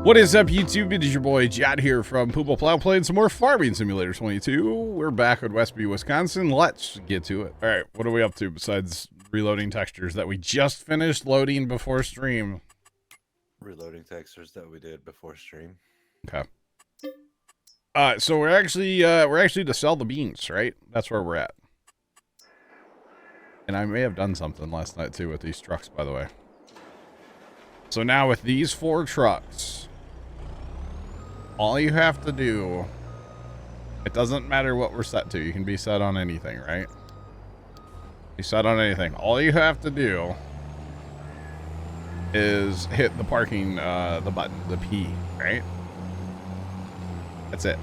What is up, YouTube? It is your boy Jad here from Puma Plow, playing some more Farming Simulator 22. We're back at WESTBY, Wisconsin. Let's get to it. All right, what are we up to besides reloading textures that we just finished loading before stream? Reloading textures that we did before stream. Okay. So we're actually to sell the beans, right? That's where we're at. And I may have done something last night too with these trucks, by the way. So now with these 4 trucks, all you have to do, it doesn't matter what we're set to. You can be set on anything, right? Be set on anything. All you have to do is hit the parking, the button, the P, right? That's it.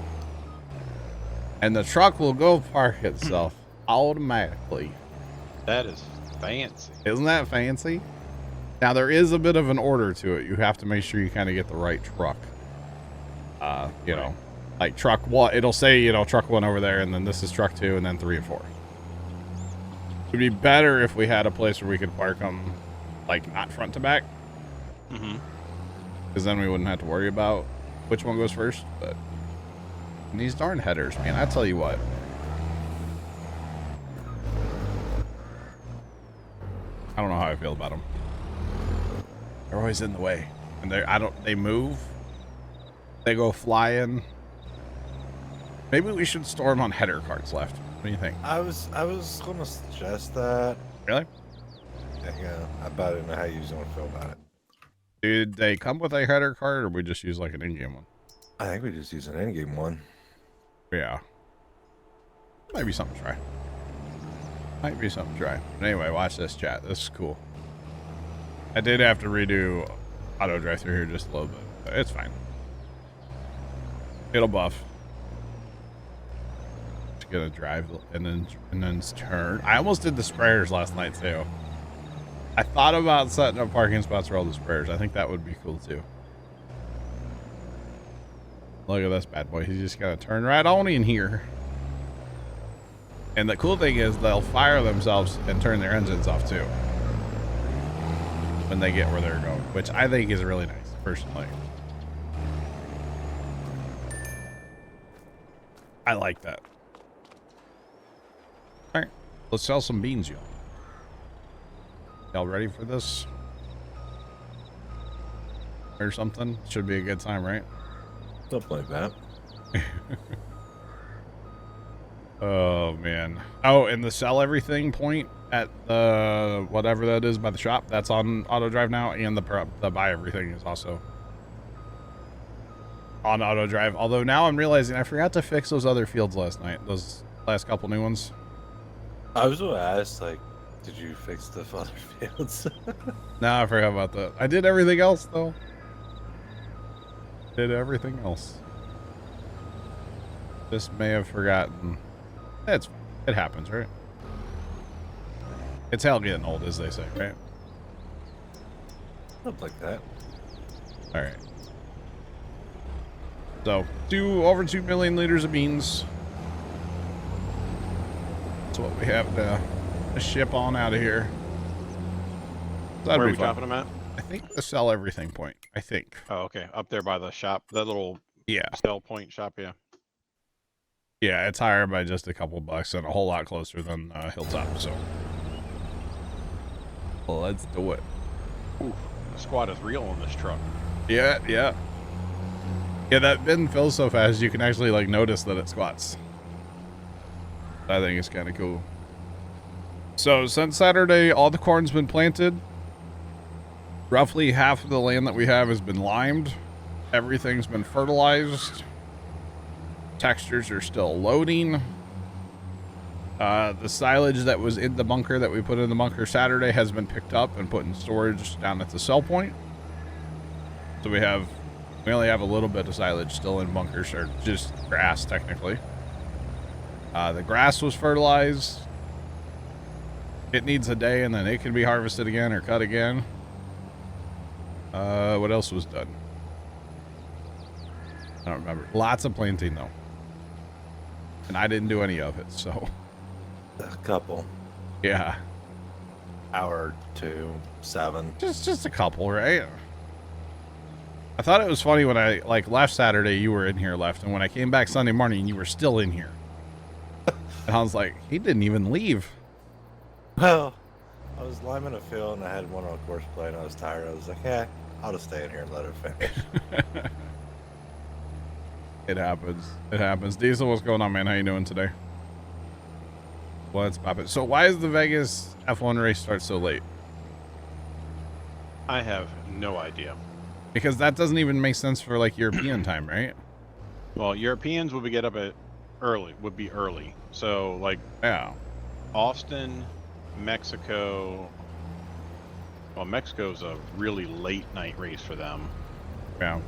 And the truck will go park itself automatically. That is fancy. Isn't that fancy? Now, there is a bit of an order to it. You have to make sure you kind of get the right truck. You know, like truck 1, it'll say, you know, truck 1 over there, and then this is truck 2, and then 3 and 4. It would be better if we had a place where we could park them, like, not front to back. Mm-hmm. Because then we wouldn't have to worry about which one goes first. But and these darn headers, man, I tell you what. I don't know how I feel about them. They're always in the way, and they move. They go flying. Maybe we should store them on header carts left. What do you think? I was gonna suggest that. Really? Yeah, but I didn't know how you was gonna feel about it. Did they come with a header cart, or we just use like an in-game one? I think we just use an in-game one. Yeah. Might be something to try. Might be something to try. But anyway, watch this, chat. This is cool. I did have to redo auto drive through here just a little bit, but it's fine. It'll buff. Just gonna drive and then turn. I almost did the sprayers last night too. I thought about setting up parking spots for all the sprayers. I think that would be cool too. Look at this bad boy. He's just gonna turn right on in here. And the cool thing is they'll fire themselves and turn their engines off too when they get where they're going, which I think is really nice, personally. I like that. All right, let's sell some beans, y'all. Y'all ready for this? Or something? Should be a good time, right? Something like that. Oh, man. Oh, and the sell everything point at the whatever that is by the shop, that's on auto drive now, and the buy everything is also on auto drive. Although now I'm realizing I forgot to fix those other fields last night, those last couple new ones. I was gonna ask, like, did you fix the other fields? No, I forgot about that. I did everything else though. Did everything else. Just may have forgotten. It's fine. It happens, right? It's hell getting old, as they say, right? Something like that. All right. So, over 2 million liters of beans. That's what we have to ship on out of here. Where are we dropping them at? I think the sell everything point. I think. Oh, okay. Up there by the shop, that little sell point shop, yeah. Yeah, it's higher by just a couple bucks and a whole lot closer than Hilltop. So, well, let's do it. Ooh, the squad is real on this truck. Yeah, yeah. Yeah, that bin fills so fast you can actually like notice that it squats. I think it's kind of cool. So since Saturday, all the corn's been planted. Roughly half of the land that we have has been limed. Everything's been fertilized. Textures are still loading. The silage that was in the bunker that we put in the bunker Saturday has been picked up and put in storage down at the sell point. So we only have a little bit of silage still in bunkers, or just grass technically. The grass was fertilized. It needs a day and then it can be harvested again or cut again. What else was done? I don't remember. Lots of planting though. And I didn't do any of it, so. A couple. Yeah. Hour 2, 7. Just a couple, right? I thought it was funny when I left Saturday, you were in here left, and when I came back Sunday morning, you were still in here. And I was like, he didn't even leave. Well, I was liming a field and I had one on course play and I was tired. I was like, yeah, I'll just stay in here and let it finish. It happens. It happens. Diesel, what's going on, man? How you doing today? What's poppin'? So why is the Vegas F1 race start so late? I have no idea. Because that doesn't even make sense for like European time, right? Well, Europeans would get up at early. So like Yeah. Austin, Mexico. Well, Mexico's a really late night race for them. Yeah.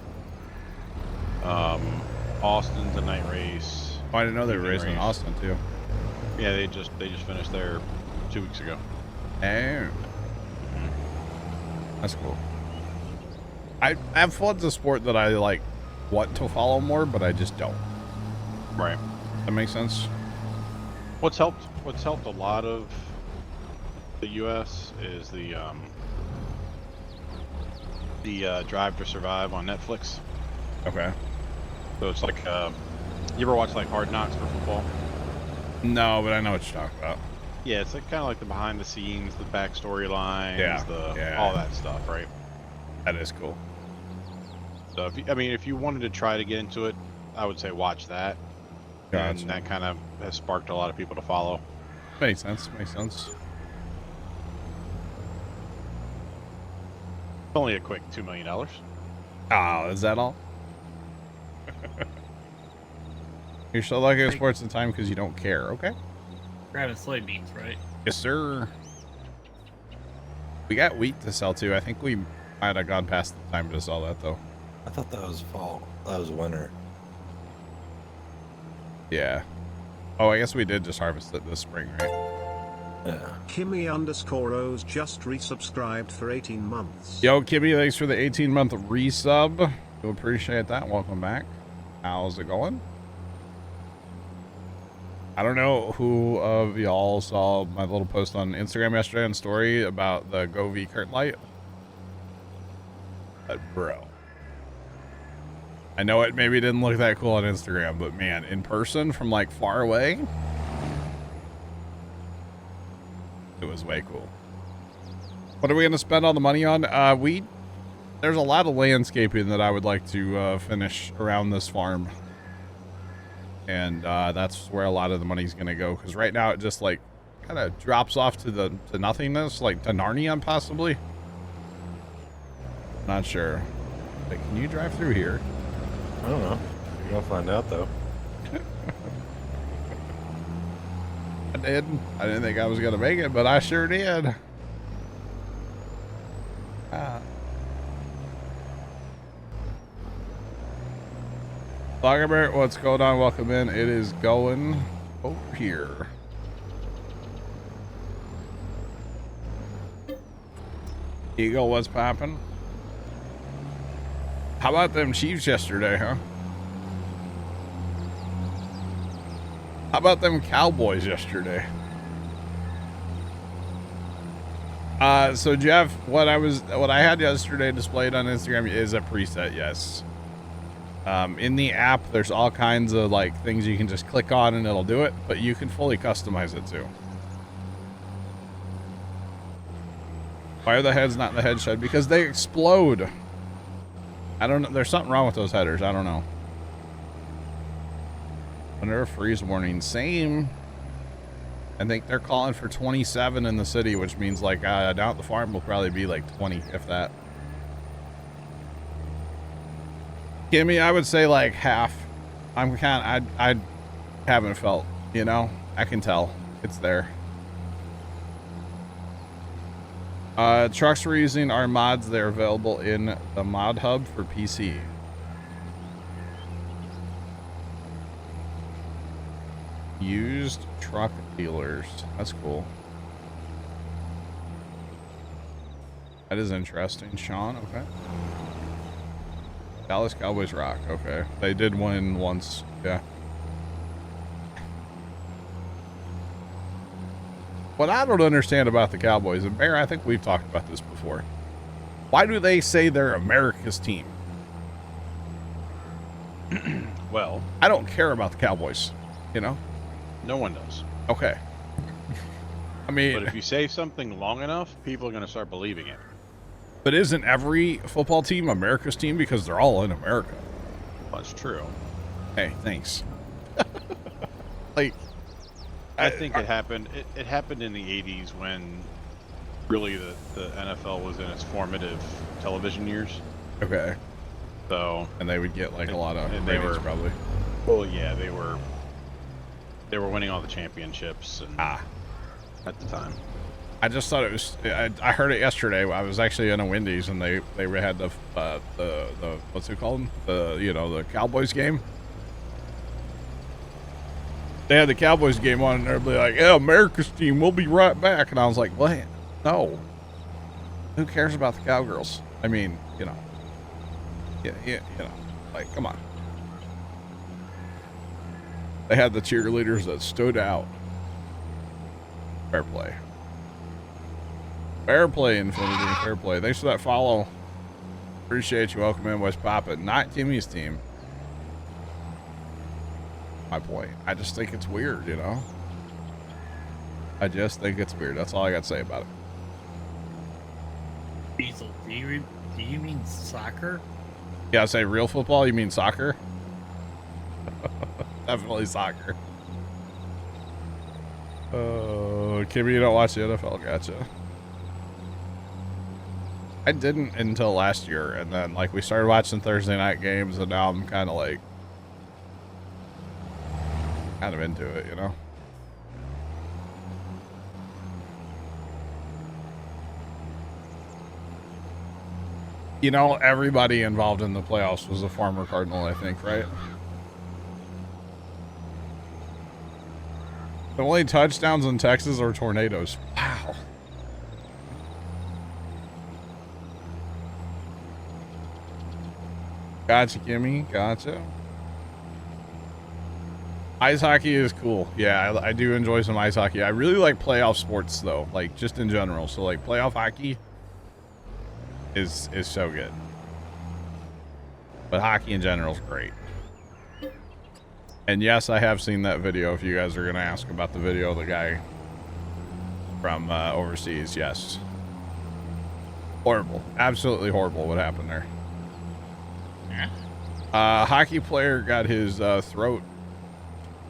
Austin's a night race. Oh, I didn't know they were racing in Austin too. Yeah, they just finished there 2 weeks ago. Oh. That's cool. I have flood's a sport that I like want to follow more, but I just don't. Right. That makes sense. What's helped a lot of the U.S. is the Drive to Survive on Netflix. Okay. So it's like, you ever watch like Hard Knocks for football? No, but I know what you're talking about. Yeah, it's like kind of like the behind the scenes, the backstory lines, all that stuff, right? That is cool. So if you wanted to try to get into it, I would say watch that. Gotcha. And that kind of has sparked a lot of people to follow. Makes sense. Makes sense. It's only a quick $2 million. Oh, is that all? You're so lucky at sports in time because you don't care, okay? Grabbing soybeans, right? Yes, sir. We got wheat to sell too. I think we might have gone past the time to sell that though. I thought that was fall. That was winter. Yeah. Oh, I guess we did just harvest it this spring, right? Yeah. Kimmy_O's just resubscribed for 18 months. Yo, Kimmy, thanks for the 18-month resub. We appreciate that. Welcome back. How's it going? I don't know who of y'all saw my little post on Instagram yesterday on story about the Go V curtain light. But bro, I know it maybe didn't look that cool on Instagram, but man, in person from like far away, it was way cool. What are we going to spend all the money on? There's a lot of landscaping that I would like to finish around this farm. And that's where a lot of the money's going to go. Because right now it just like kind of drops off to nothingness, like to Narnia possibly. Not sure. But can you drive through here? I don't know. You're going to find out though. I did. I didn't think I was going to make it, but I sure did. Lagerbert, what's going on? Welcome in. It is going over here. Eagle, what's popping? How about them Chiefs yesterday, huh? How about them Cowboys yesterday? So Jeff, what I had yesterday displayed on Instagram is a preset, yes. In the app, there's all kinds of like things you can just click on and it'll do it, but you can fully customize it too. Why are the heads not in the head shed? Because they explode. I don't know. There's something wrong with those headers. I don't know. Under a freeze warning. Same. I think they're calling for 27 in the city, which means like down at the farm will probably be like 20, if that. Gimme, I would say like half. I haven't felt, you know, I can tell it's there. Trucks we're using are mods. They're available in the mod hub for PC. Used truck dealers. That's cool. That is interesting. Sean, okay. Dallas Cowboys rock. Okay. They did win once. Yeah. What I don't understand about the Cowboys, and Bear, I think we've talked about this before. Why do they say they're America's team? Well, I don't care about the Cowboys, you know? no one does. Okay. I mean, But if you say something long enough, people are going to start believing it. but isn't every football team America's team because they're all in America? That's true. Hey, thanks. Like, I think it happened. It happened in the 80s when really the NFL was in its formative television years. okay. So, And they would get like a lot of and they ratings were- probably. well, yeah, they were winning all the championships and at the time. I just thought it was. I heard it yesterday. I was actually in a Wendy's and they had the what's it called? The Cowboys game. They had the Cowboys game on and they'd be like, "Yeah, America's team, we'll be right back." And I was like, "What? No. Who cares about the Cowgirls? I mean, you know, like, come on." They had the cheerleaders that stood out. Fair play. Fair play, Infinity. Fair play. Thanks for that follow. Appreciate you. Welcome in, West Poppin'. Not Timmy's team. My point. I just think it's weird, you know? I just think it's weird. That's all I got to say about it. Diesel, do you mean soccer? Yeah, I say real football. You mean soccer? Definitely soccer. Kimmy, you don't watch the NFL. Gotcha. I didn't until last year, and then like we started watching Thursday night games, and now I'm kind of like into it, you know. You know, everybody involved in the playoffs was a former Cardinal, I think, right? The only touchdowns in Texas are tornadoes. Wow. Gotcha, Kimmy. Gotcha. Ice hockey is cool. Yeah, I do enjoy some ice hockey. I really like playoff sports, though, like just in general. So, like, playoff hockey is so good. But hockey in general is great. And yes, I have seen that video. If you guys are going to ask about the video of the guy from overseas, yes. Horrible. Absolutely horrible what happened there. Hockey player got his throat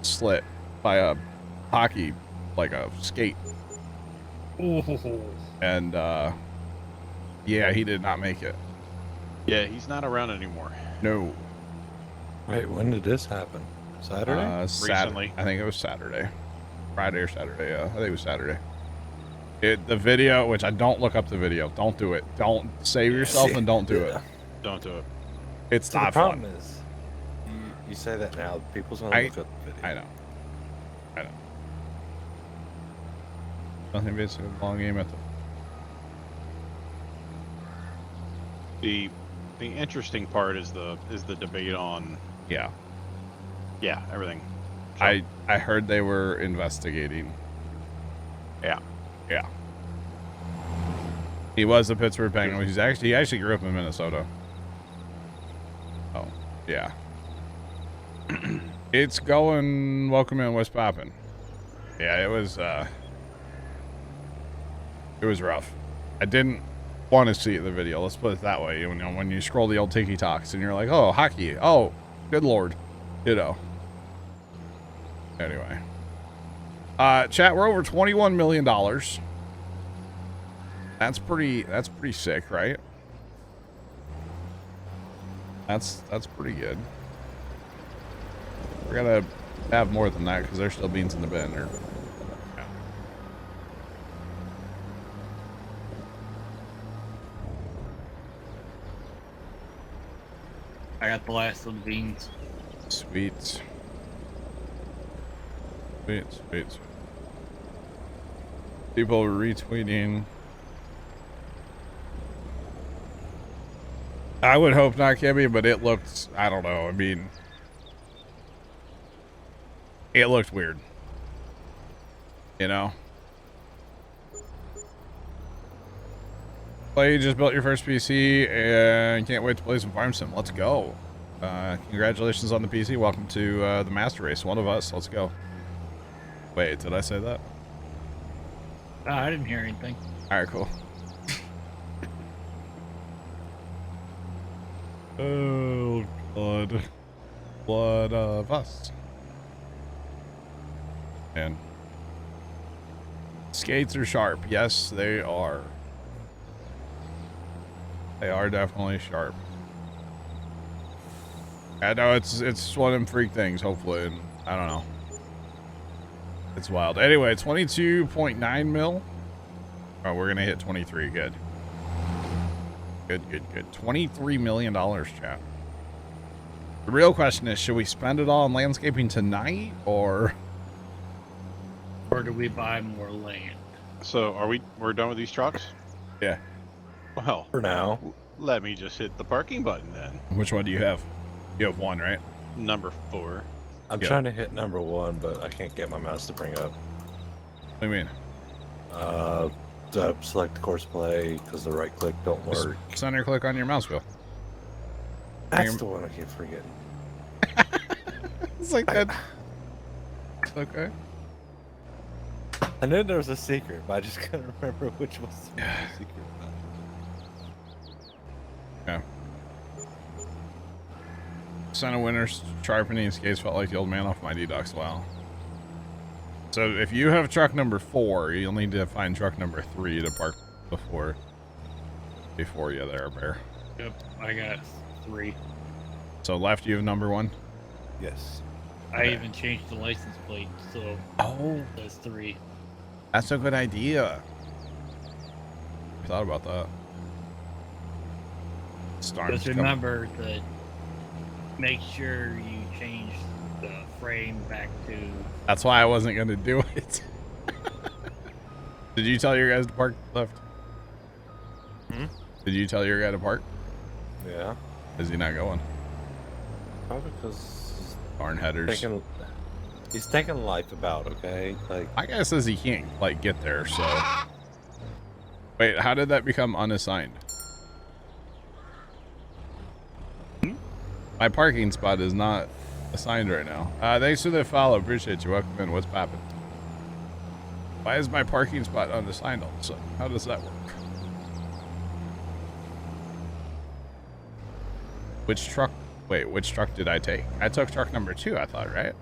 slit by a hockey, like a skate. And yeah, he did not make it. Yeah, he's not around anymore. No. Wait, when did this happen? Saturday? Recently. I think it was Saturday. Friday or Saturday, yeah. I think it was Saturday. The video, which I don't look up the video. Don't do it. Don't save yourself and don't do it. Don't do it. It's So not the problem fun. is, you say that now, people's gonna look up the video. I know. Nothing beats a long game at The interesting part is the debate on yeah. everything. So, I heard they were investigating. yeah. He was a Pittsburgh Penguin. He actually grew up in Minnesota. Oh, yeah. It's going. Welcome in, West Poppin'. Yeah, it was rough. I didn't want to see the video. Let's put it that way. You know, when you scroll the old TikToks and you're like, oh, hockey. Oh, good Lord. You know. Anyway. Chat, we're over $21 million. That's pretty sick, right? That's pretty good. We're gonna have more than that because there's still beans in the bin. Or, yeah. I got the last of the beans. Sweet. People are retweeting. I would hope not, Kimmy, but it looked, I don't know. I mean, it looked weird. You know? Play, you just built your first PC and can't wait to play some Farm Sim. Let's go. Congratulations on the PC. Welcome to the Master Race. One of us. Let's go. Wait, did I say that? Oh, I didn't hear anything. All right, cool. Oh, blood. Blood of us. And skates are sharp. Yes, they are. They are definitely sharp. I know it's one of them freak things, hopefully, and I don't know. It's wild. Anyway, 22.9 mil. Oh, we're gonna hit 23. Good. Good. $23 million, chat. The real question is, should we spend it all on landscaping tonight, or do we buy more land? So we're done with these trucks? yeah? Well, For now. let me just hit the parking button then. Which one do you have? You have one, right? Number 4. I'm Yeah. trying to hit number 1, but I can't get my mouse to bring up. What do you mean? Select course play because the right click don't Just work. center click on your mouse wheel. That's the one I keep forgetting. It's like that. Okay. I knew there was a secret, but I just couldn't remember which was the secret. Yeah. Son of Winter sharpening skates felt like the old man off Mighty Ducks. Wow. So if you have truck number 4, you'll need to find truck number 3 to park before you there, Bear. Yep, I got 3. So left, you have number 1. Yes. I even changed the license plate, so that's 3. That's a good idea. I thought about that. Just remember to make sure you change the frame back to. That's why I wasn't gonna do it. Did you tell your guys to park left? Did you tell your guy to park? Yeah. Is he not going? Probably because Darn headers. he's taking life about, okay? Like, My guy says he can't like get there, so. Wait, how did that become unassigned? My parking spot is not assigned right now. Thanks for the follow. Appreciate you. Welcome in. What's poppin'? Why is my parking spot unassigned all of a sudden? How does that work? Which truck? Wait, which truck did I take? I took truck number 2, I thought, right?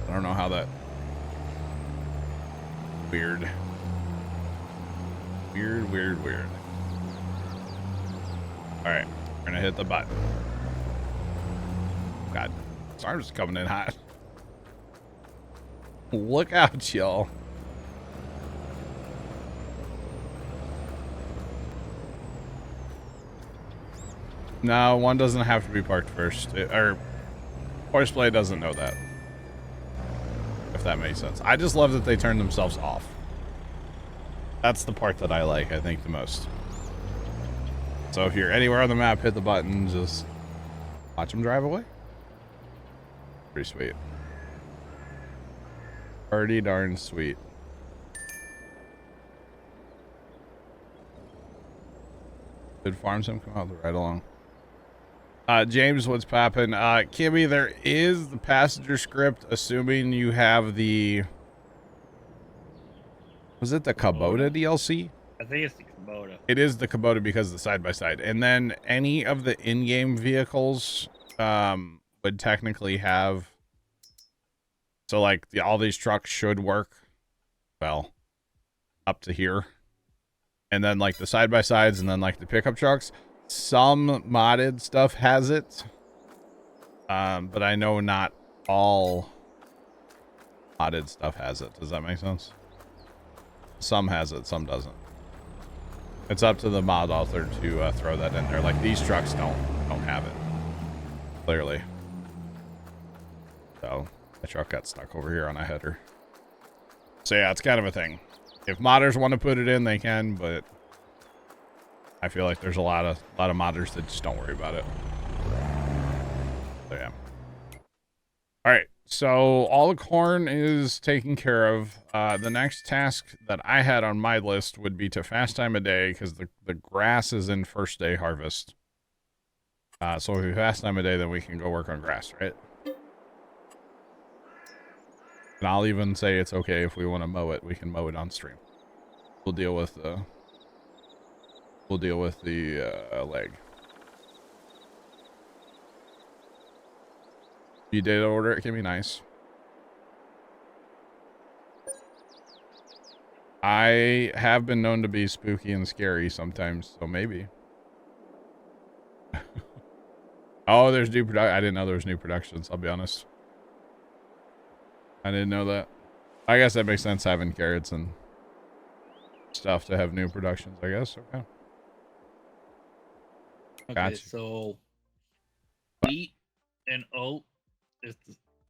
I don't know how that... Weird. Weird. Alright, we're gonna hit the button. God, this arm's coming in hot. Look out, y'all. No, one doesn't have to be parked first. Or horseplay doesn't know that. If that makes sense. I just love that they turn themselves off. That's the part that I like, I think, the most. So if you're anywhere on the map, hit the button, just watch them drive away. Pretty sweet. Pretty darn sweet. Did farm sim come out the right along? James, what's poppin'? Kimmy, there is the passenger script, assuming you have the... Was it the Kubota DLC? I think it's the Kubota. It is the Kubota because of the side-by-side. And then any of the in-game vehicles would technically have... So, like, all these trucks should work, well, up to here. And then, like, the side-by-sides and then, like, the pickup trucks. Some modded stuff has it. But I know not all modded stuff has it. Does that make sense? Some has it, some doesn't. It's up to the mod author to throw that in there. Like, these trucks don't have it. Clearly. So, the truck got stuck over here on a header. So yeah, it's kind of a thing. If modders want to put it in, they can, but I feel like there's a lot of modders that just don't worry about it. So yeah. All right, So all the corn is taken care of. The next task that I had on my list would be to fast time a day because the grass is in first day harvest. So if we fast time a day, then we can go work on grass, right? And I'll even say it's okay if we want to mow it, we can mow it on stream. We'll deal with the leg. You did order it, can be nice. I have been known to be spooky and scary sometimes, so maybe. Oh, there's new production. I didn't know there was new productions, I'll be honest. I didn't know that. I guess that makes sense having carrots and stuff to have new productions, I guess. Okay. Okay, Gotcha. so wheat and oat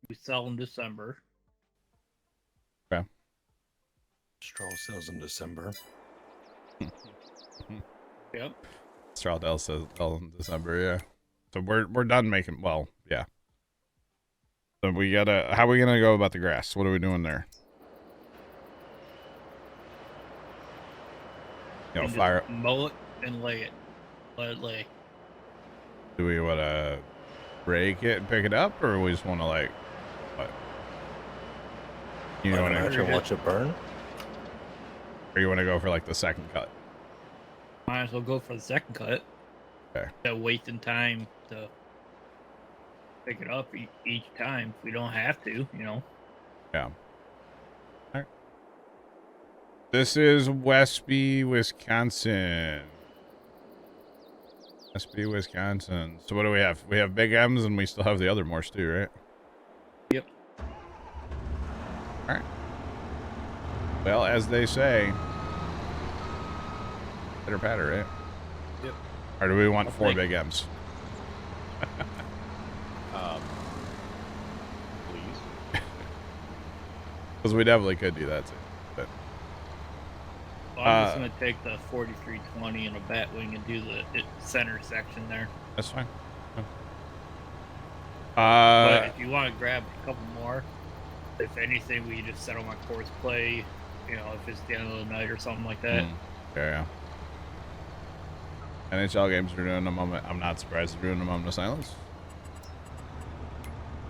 we sell in December. Okay. Straw sells in December. Yep. Strawdell says in December, yeah. So we're done making, well, yeah. So we gotta, how are we gonna go about the grass? What are we doing there? You know, And fire. just mow it and lay it. Let it lay. Do we wanna break it and pick it up, or we just wanna like, what? You I wanna, imagine watch it burn. or you wanna go for like the second cut? Might as well go for the second cut. Okay. That wasting time to pick it up each time if we don't have to, you know. Yeah. All right. This is WESTBY, Wisconsin. WESTBY, Wisconsin. So what do we have? We have Big M's and we still have the other Morse too, right? Yep. All right. Well, as they say, pitter patter, right? Yep. Or do we want I'll 4 take- Big M's? Please. Because we definitely could do that too. But Well, I'm just gonna take the 4320 and a Batwing and do the center section there. that's fine. But if you want to grab a couple more, if anything, we just settle my course play. You know, if it's the end of the night or something like that. Yeah. NHL games are doing a moment. I'm not surprised they're doing a moment of silence.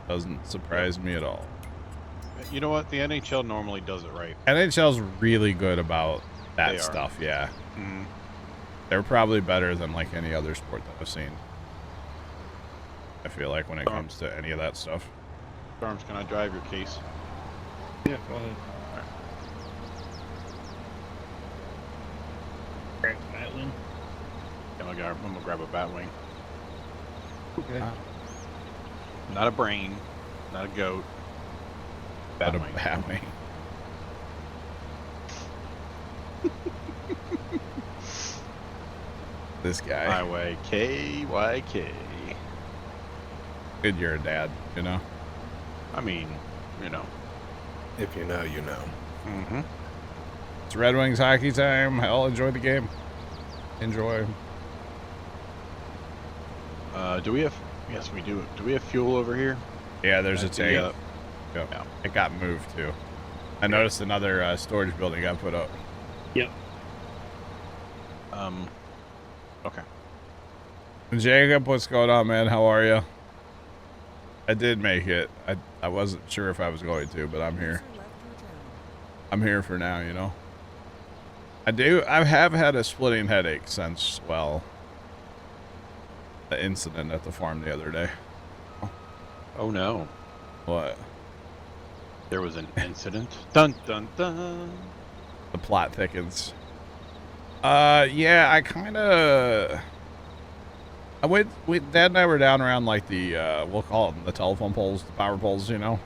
Doesn't surprise me at all. You know what? The NHL normally does it right. NHL's really good about that They are. stuff, yeah. Mm. They're probably better than like any other sport that I've seen. I feel like when it comes to any of that stuff. Storms, can I drive your case? Yeah, go ahead. Grab Batwing. I'm gonna grab a Batwing. Okay. Not a brain, not a goat. But a Batwing. Batwing. This guy. Highway KYK. Good you're a dad, you know? I mean, you know. If you know, you know. Mm-hmm. It's Red Wings hockey time. Hell, enjoy the game. Enjoy. Do we have? Yes, we do. Do we have fuel over here? Yeah, there's a At the, tank. Yep. yeah. It got moved too. I noticed another storage building got put up. Yep. Okay. Jacob, what's going on, man? How are you? I did make it. I wasn't sure if I was going to, but I'm here. I'm here for now, you know. I have had a splitting headache since, well, the incident at the farm the other day. Oh no. What? There was an incident. Dun dun dun. The plot thickens. Yeah, I kind of... Dad and I were down around like the, we'll call them the telephone poles, the power poles, you know?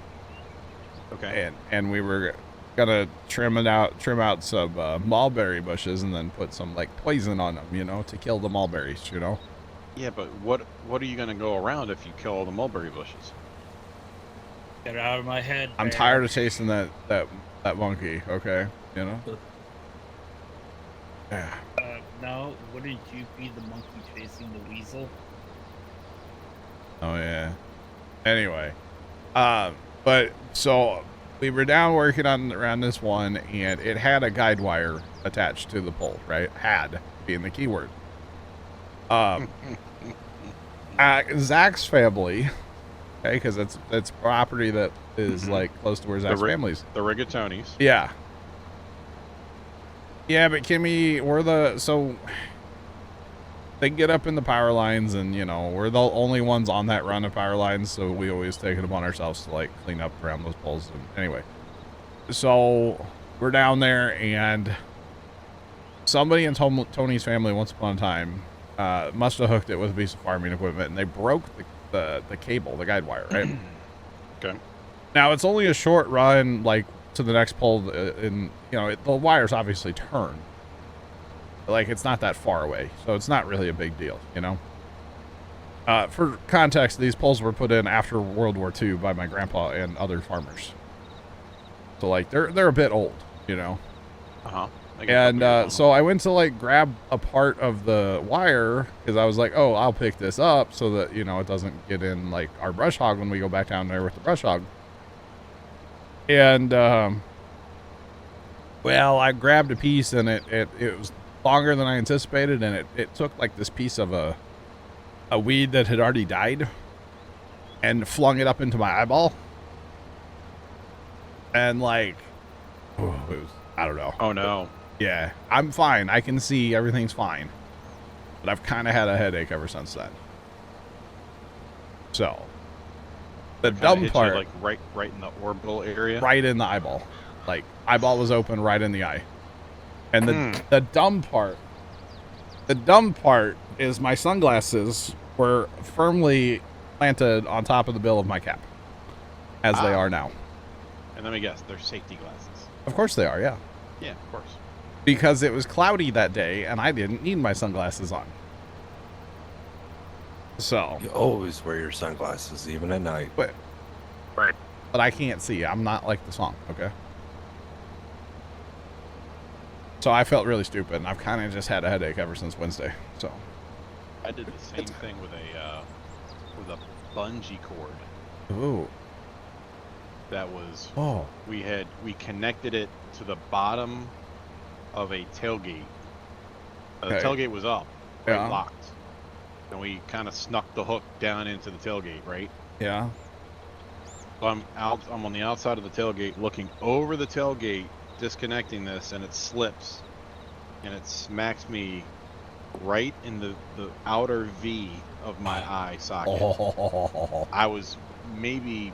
Okay. And we were gonna trim out some mulberry bushes and then put some like poison on them, you know, to kill the mulberries, you know? Yeah, but what are you gonna go around if you kill all the mulberry bushes? Get it out of my head. I'm Bear. tired of chasing that monkey, okay? You know? Yeah. No, wouldn't you be the monkey chasing the weasel? Oh yeah. Anyway, But so we were down working on around this one, and it had a guide wire attached to the pole, right? Had being the keyword. Zach's family, okay, because it's property that is like close to where Zach's family's. The Rigatonis. Yeah. Yeah, but Kimmy, so they get up in the power lines, and you know we're the only ones on that run of power lines, so we always take it upon ourselves to like clean up around those poles. And anyway, so we're down there, and somebody in Tony's family once upon a time must have hooked it with a piece of farming equipment, and they broke the cable, the guide wire, right? Okay. Now it's only a short run, like to the next pole, and you know the wires obviously turn. Like it's not that far away, so it's not really a big deal, you know. For context, these poles were put in after World War II by my grandpa and other farmers, so like they're a bit old, you know. And so I went to like grab a part of the wire because I was like, oh, I'll pick this up so that, you know, it doesn't get in like our brush hog when we go back down there with the brush hog. And, well, I grabbed a piece, and it was longer than I anticipated, and it took like this piece of a weed that had already died and flung it up into my eyeball. And like, it was, I don't know. Oh no. Yeah, I'm fine. I can see everything's fine. But I've kind of had a headache ever since then. So, the dumb part, like right in the orbital area, right in the eyeball. Like eyeball was open right in the eye. And the dumb part is my sunglasses were firmly planted on top of the bill of my cap, as they are now. And let me guess, they're safety glasses. Of course they are, yeah. Yeah, of course. Because it was cloudy that day, and I didn't need my sunglasses on. So You always wear your sunglasses, even at night. But I can't see. I'm not like the song, okay? So I felt really stupid, and I've kind of just had a headache ever since Wednesday. So I did the same thing with a bungee cord. Ooh. That was we connected it to the bottom of a tailgate. The tailgate was up, locked, and we kind of snuck the hook down into the tailgate, right? Yeah. So I'm on the outside of the tailgate, looking over the tailgate, disconnecting this, and it slips, and it smacks me right in the outer V of my eye socket. I was maybe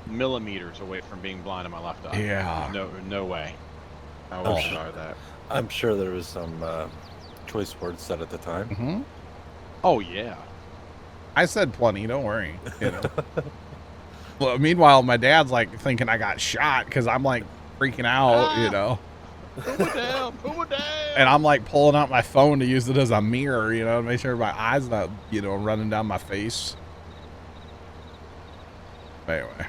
millimeters away from being blind in my left eye. Yeah. No way. I was sure that. I'm sure there was some choice words said at the time. Mm-hmm. Oh yeah. I said plenty. Don't worry. You know. Well, meanwhile, my dad's like thinking I got shot because I'm like freaking out, you know. Puma down. And I'm like pulling out my phone to use it as a mirror, you know, to make sure my eyes not, you know, running down my face. But anyway,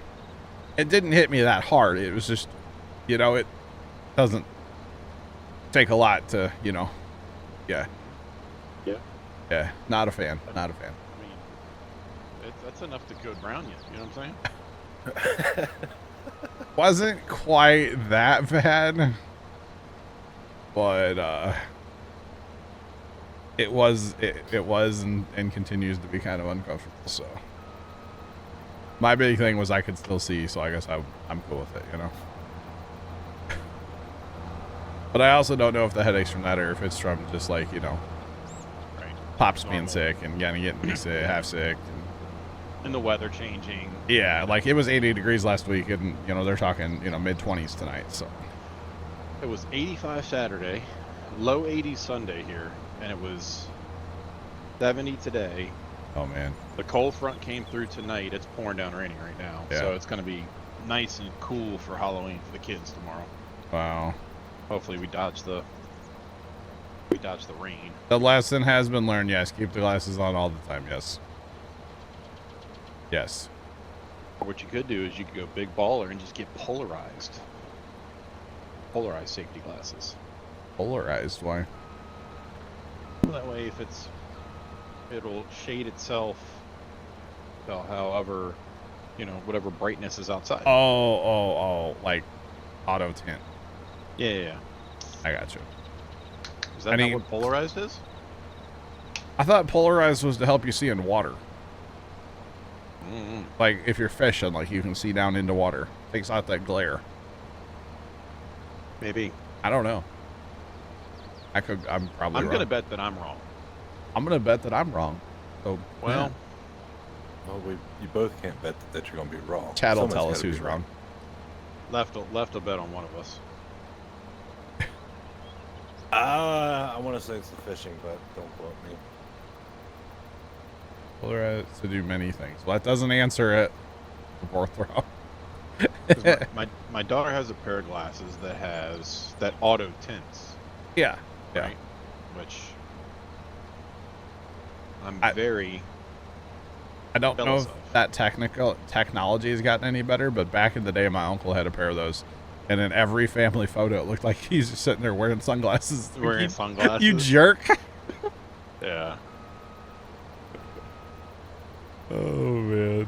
it didn't hit me that hard. It was just, you know, it doesn't take a lot to, you know, yeah. Not a fan. I mean, that's enough to go drown you. You know what I'm saying? Wasn't quite that bad, but it was and continues to be kind of uncomfortable. So my big thing was I could still see, so I guess I'm cool with it, you know. But I also don't know if the headache's from that or if it's from just like, you know, Pops being sick and getting me sick, half sick. And the weather changing. Yeah, like it was 80 degrees last week, and you know they're talking, you know, mid-20s tonight. So it was 85 Saturday, low 80s Sunday here, and it was 70 today. Oh man. The cold front came through tonight. It's pouring down raining right now, so it's going to be nice and cool for Halloween for the kids tomorrow. Wow. Hopefully we dodge the rain. The lesson has been learned. Yes, keep the glasses on all the time. Yes. Yes. Or what you could do is you could go big baller and just get polarized safety glasses. Polarized? Why? That way, it'll shade itself. Well, however you know, whatever brightness is outside. Oh, like auto tint. Yeah. I got you. Is that not what polarized is? I thought polarized was to help you see in water. Mm-hmm. Like if you're fishing, like you can see down into water. Takes out that glare. Maybe. I don't know. I'm probably wrong. I'm gonna bet that I'm wrong. I'm gonna bet that I'm wrong. So well, you both can't bet that you're gonna be wrong. Chad will Someone's tell us gotta who's be wrong. Left will bet on one of us. I want to say it's the fishing, but don't quote me. Polarized to do many things. Well, that doesn't answer it. The fourth row. my daughter has a pair of glasses that auto tints. Yeah. Right? Which I don't know if that technology has gotten any better, but back in the day, my uncle had a pair of those, and in every family photo, it looked like he's just sitting there wearing sunglasses. Sunglasses. You jerk. Yeah. Oh man.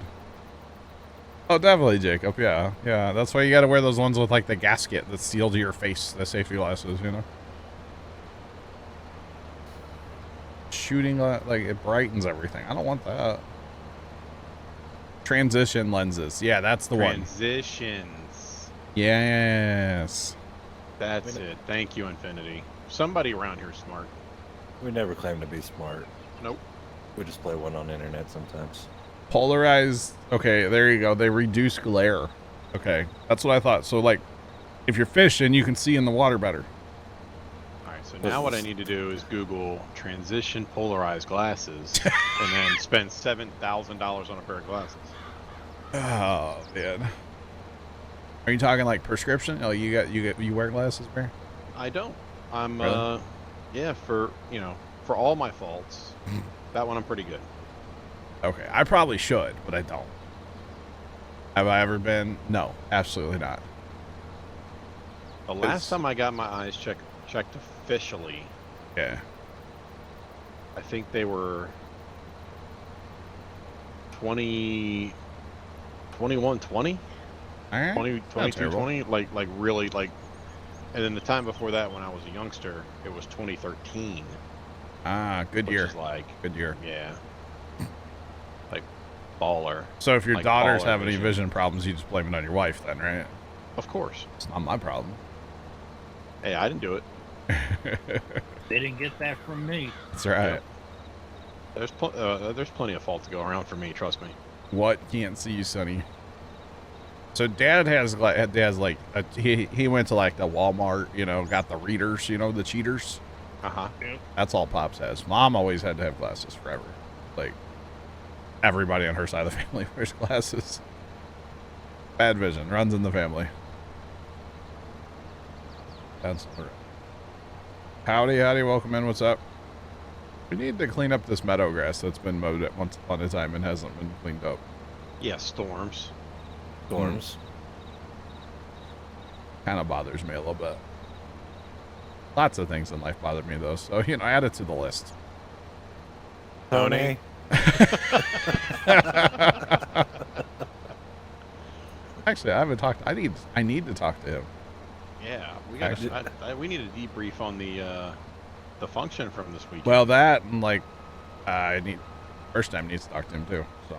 Oh, definitely, Jacob. Yeah. That's why you got to wear those ones with like the gasket that's sealed to your face, the safety glasses, you know. Shooting like it brightens everything. I don't want that. Transition lenses. Yeah, that's the one. Transitions. Yes. That's it. Thank you, Infinity. Somebody around here is smart. We never claim to be smart. Nope. We just play one on the internet sometimes. Polarized. Okay, there you go. They reduce glare. Okay, that's what I thought. So like, if you're fishing, you can see in the water better. All right. So now what I need to do is Google transition polarized glasses, and then spend $7,000 on a pair of glasses. Oh man. Are you talking like prescription? Oh, you wear glasses, Bear? I don't. I'm really? yeah, for all my faults, that one I'm pretty good. Okay, I probably should, but I don't. Have I ever been? No, absolutely not. The last time I got my eyes checked officially, yeah, I think they were 21, 20. All right. 20, 22, 20, like really like, and then the time before that when I was a youngster, it was 2013. Ah, good year. Is like, good year. Yeah. Like baller. So if your like daughters have any vision problems, you just blame it on your wife then, right? Of course. It's not my problem. Hey, I didn't do it. They didn't get that from me. That's right. Yeah. There's plenty of fault to go around for me, trust me. What can't see you, Sonny? So Dad has like he went to like the Walmart, you know, got the readers, you know, the cheaters. Uh-huh. Yep. That's all Pops has. Mom always had to have glasses forever. Like everybody on her side of the family wears glasses. Bad vision runs in the family. That's right. Howdy, welcome in. What's up? We need to clean up this meadow grass that's been mowed at once upon a time and hasn't been cleaned up. Yeah, storms. Kind of bothers me a little bit. Lots of things in life bother me though, so you know, add it to the list. Tony. Actually, I haven't talked. I need to talk to him. Yeah, we need a debrief on the function from this weekend. Well, that and like first time needs to talk to him too. So.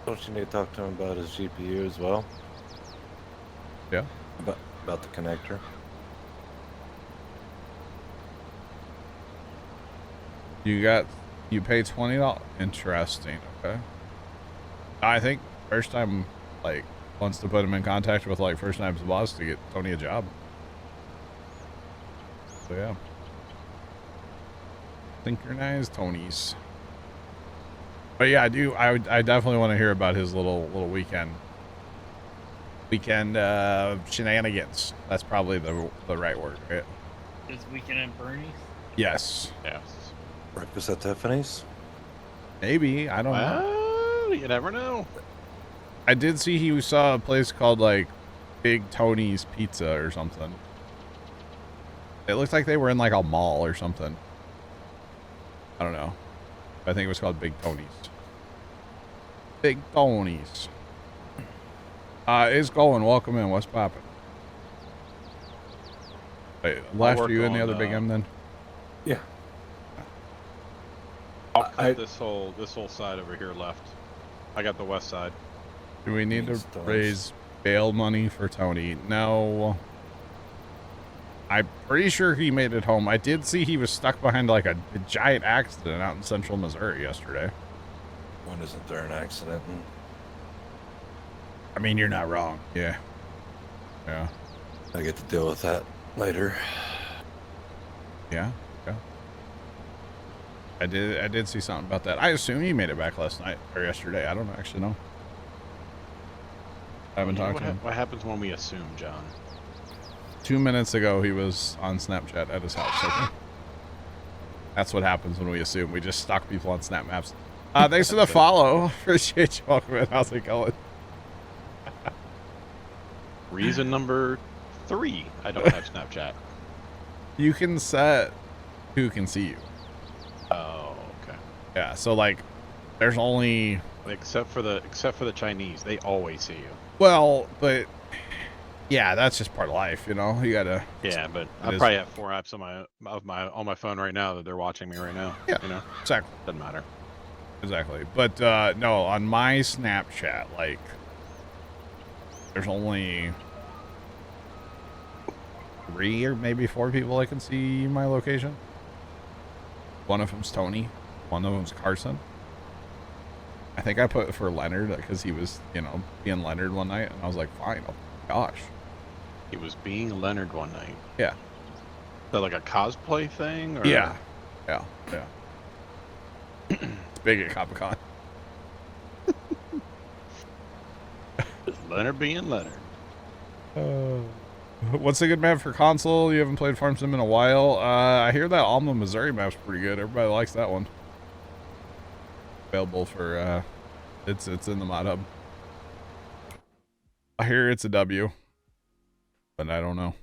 Don't you need to talk to him about his GPU as well? Yeah. About the connector. You pay $20. Interesting. Okay. I think first time like wants to put him in contact with like first time's boss to get Tony a job. So yeah. Synchronized Tonys. But yeah, I definitely want to hear about his little weekend shenanigans. That's probably the right word, right? This weekend at Bernie's? Yes. Yes. Breakfast at Tiffany's? Maybe. I don't know. Well, you never know. I did see he saw a place called like Big Tony's Pizza or something. It looked like they were in like a mall or something. I don't know. I think it was called Big Tony's. Big Tony's. It's going. Welcome in. What's poppin'? Wait, left, are you in the other big M then? Yeah. I'll cut this whole side over here left. I got the west side. Do we need to raise bail money for Tony? No. I'm pretty sure he made it home. I did see he was stuck behind like a giant accident out in central Missouri yesterday. When isn't there an accident? I mean, you're not wrong. Yeah. Yeah. I get to deal with that later. Yeah. Yeah. I did see something about that. I assume he made it back last night or yesterday. I don't actually know. I haven't talked to him. What happens when we assume, John? 2 minutes ago, he was on Snapchat at his house. Okay? That's what happens when we assume. We just stalk people on Snap Maps. Thanks for the follow. Appreciate you. Welcome in. How's it going? Reason number 3, I don't have Snapchat. You can set who can see you. Oh, okay. Yeah, so like there's only except for the Chinese, they always see you. Well, but yeah, that's just part of life, you know. You gotta. Yeah, but I probably have 4 apps on my phone right now that they're watching me right now. Yeah, you know, exactly. Doesn't matter. Exactly, but no, on my Snapchat, like, there's only 3 or maybe 4 people I can see my location. One of them's Tony. One of them's Carson. I think I put for Leonard because he was, you know, being Leonard one night, and I was like, fine. Oh gosh. He was being Leonard one night. Yeah. Is that like a cosplay thing? Or? Yeah. Yeah. Yeah. It's big at Comic-Con. It's Leonard being Leonard. What's a good map for console? You haven't played Farm Sim in a while. I hear that Alma, Missouri map's pretty good. Everybody likes that one. Available for it's in the mod hub. I hear it's a W, but I don't know.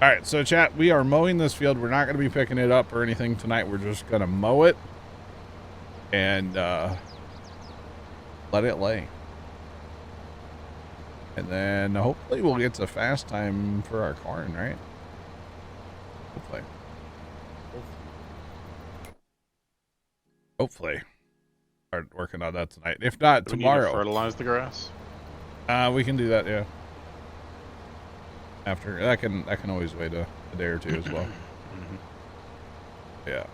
All right, so chat, we are mowing this field. We're not going to be picking it up or anything tonight. We're just going to mow it and let it lay. And then hopefully we'll get to fast time for our corn, right? Hopefully. Start working on that tonight. If not, tomorrow. We need to fertilize the grass? We can do that, yeah. After that can always wait a day or two as well. Yeah.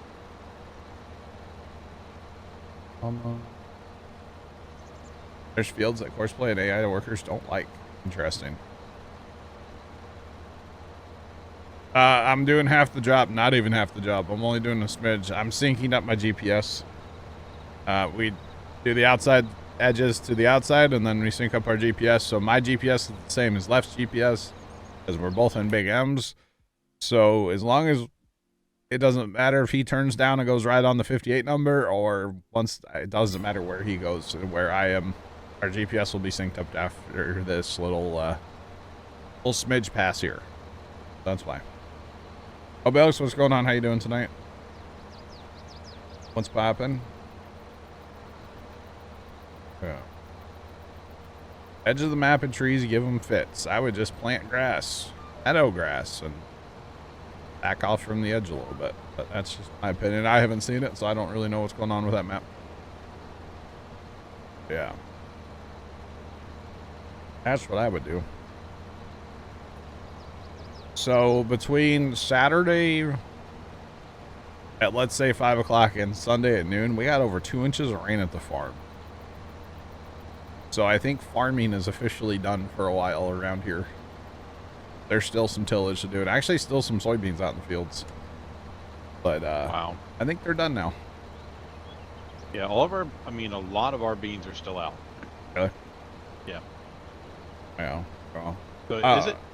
There's fields that courseplay and AI workers don't like. Interesting. I'm doing half the job, not even half the job. I'm only doing a smidge. I'm syncing up my GPS. We do the outside edges to the outside, and then we sync up our GPS. So my GPS is the same as Left's GPS, because we're both in big M's. So as long as it doesn't matter if he turns down and goes right on the 58 number, or once it doesn't matter where he goes and where I am, our GPS will be synced up after this little smidge pass here. That's why. Oh, Alex, what's going on? How you doing tonight? What's poppin'? Yeah. Edge of the map and trees, give them fits. I would just plant grass, meadow grass, and back off from the edge a little bit. But that's just my opinion. I haven't seen it, so I don't really know what's going on with that map. Yeah. That's what I would do. So between Saturday at, let's say, 5 o'clock and Sunday at noon, we got over 2 inches of rain at the farm. So I think farming is officially done for a while around here. There's still some tillage to do, and actually still some soybeans out in the fields. But wow, I think they're done now. Yeah, a lot of our beans are still out. Really? Yeah. Yeah. Well, so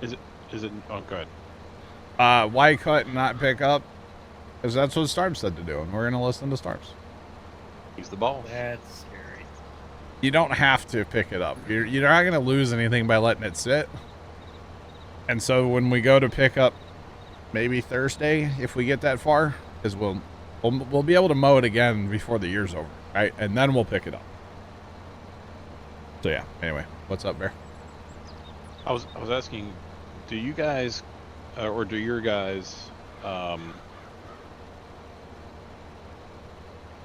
is it? Oh, good. Why cut and not pick up? Because that's what Starb said to do, and we're gonna listen to Starbs. He's the ball. That's scary. You don't have to pick it up. You're not gonna lose anything by letting it sit. And so when we go to pick up, maybe Thursday, if we get that far, because we'll be able to mow it again before the year's over. right? And then we'll pick it up. So yeah, anyway, what's up, Bear? I was asking, do you guys, or do your guys,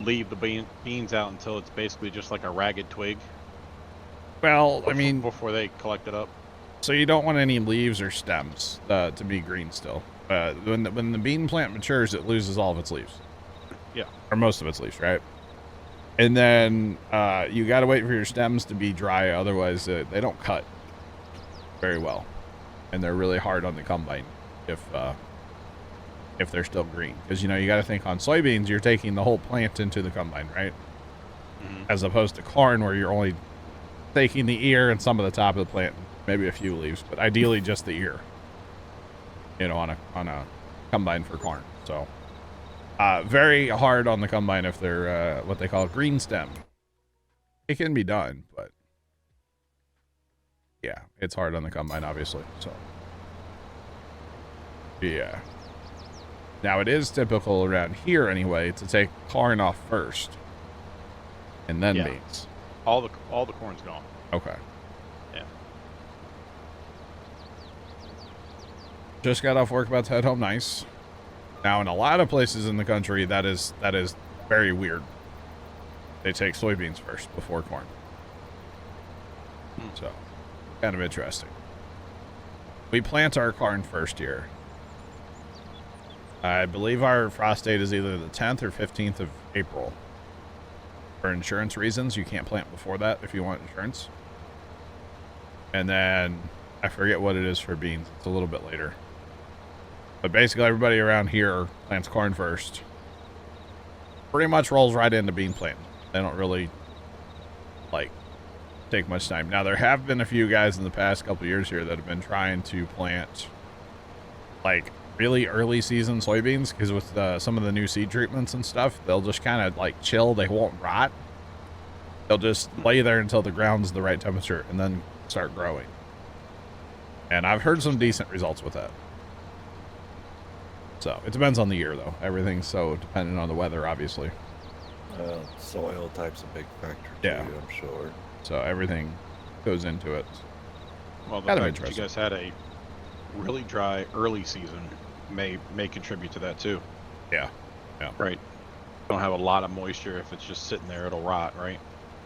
leave the beans out until it's basically just like a ragged twig? Well, I mean, before they collect it up. So you don't want any leaves or stems to be green still. When the bean plant matures, it loses all of its leaves. Yeah. Or most of its leaves, right? And then you got to wait for your stems to be dry, otherwise they don't cut very well, and they're really hard on the combine if they're still green. Because you got to think, on soybeans you're taking the whole plant into the combine, right? Mm-hmm. As opposed to corn, where you're only taking the ear and some of the top of the plant, maybe a few leaves, but ideally just the ear. On a combine for corn. So very hard on the combine if they're what they call green stem. It can be done, but yeah, it's hard on the combine, obviously. So yeah. Now it is typical around here anyway to take corn off first and then beans. All the corn's gone. Okay. Yeah. Just got off work, about to head home. Nice. Now, in a lot of places in the country, that is very weird. They take soybeans first before corn. So, kind of interesting. We plant our corn first here. I believe our frost date is either the 10th or 15th of April. For insurance reasons, you can't plant before that if you want insurance. And then, I forget what it is for beans. It's a little bit later. But basically, everybody around here plants corn first. Pretty much rolls right into bean planting. They don't really, take much time. Now, there have been a few guys in the past couple years here that have been trying to plant, really early season soybeans, because with some of the new seed treatments and stuff, they'll just kind of, chill. They won't rot. They'll just lay there until the ground's the right temperature and then start growing. And I've heard some decent results with that. So, it depends on the year, though. Everything's so dependent on the weather, obviously. Soil type's a big factor, too, Yeah. I'm sure. So, everything goes into it. Well, the Kind of fact that you interesting. guys had a really dry early season may contribute to that, too. Yeah. Yeah. Right. Don't have a lot of moisture. If it's just sitting there, it'll rot, right?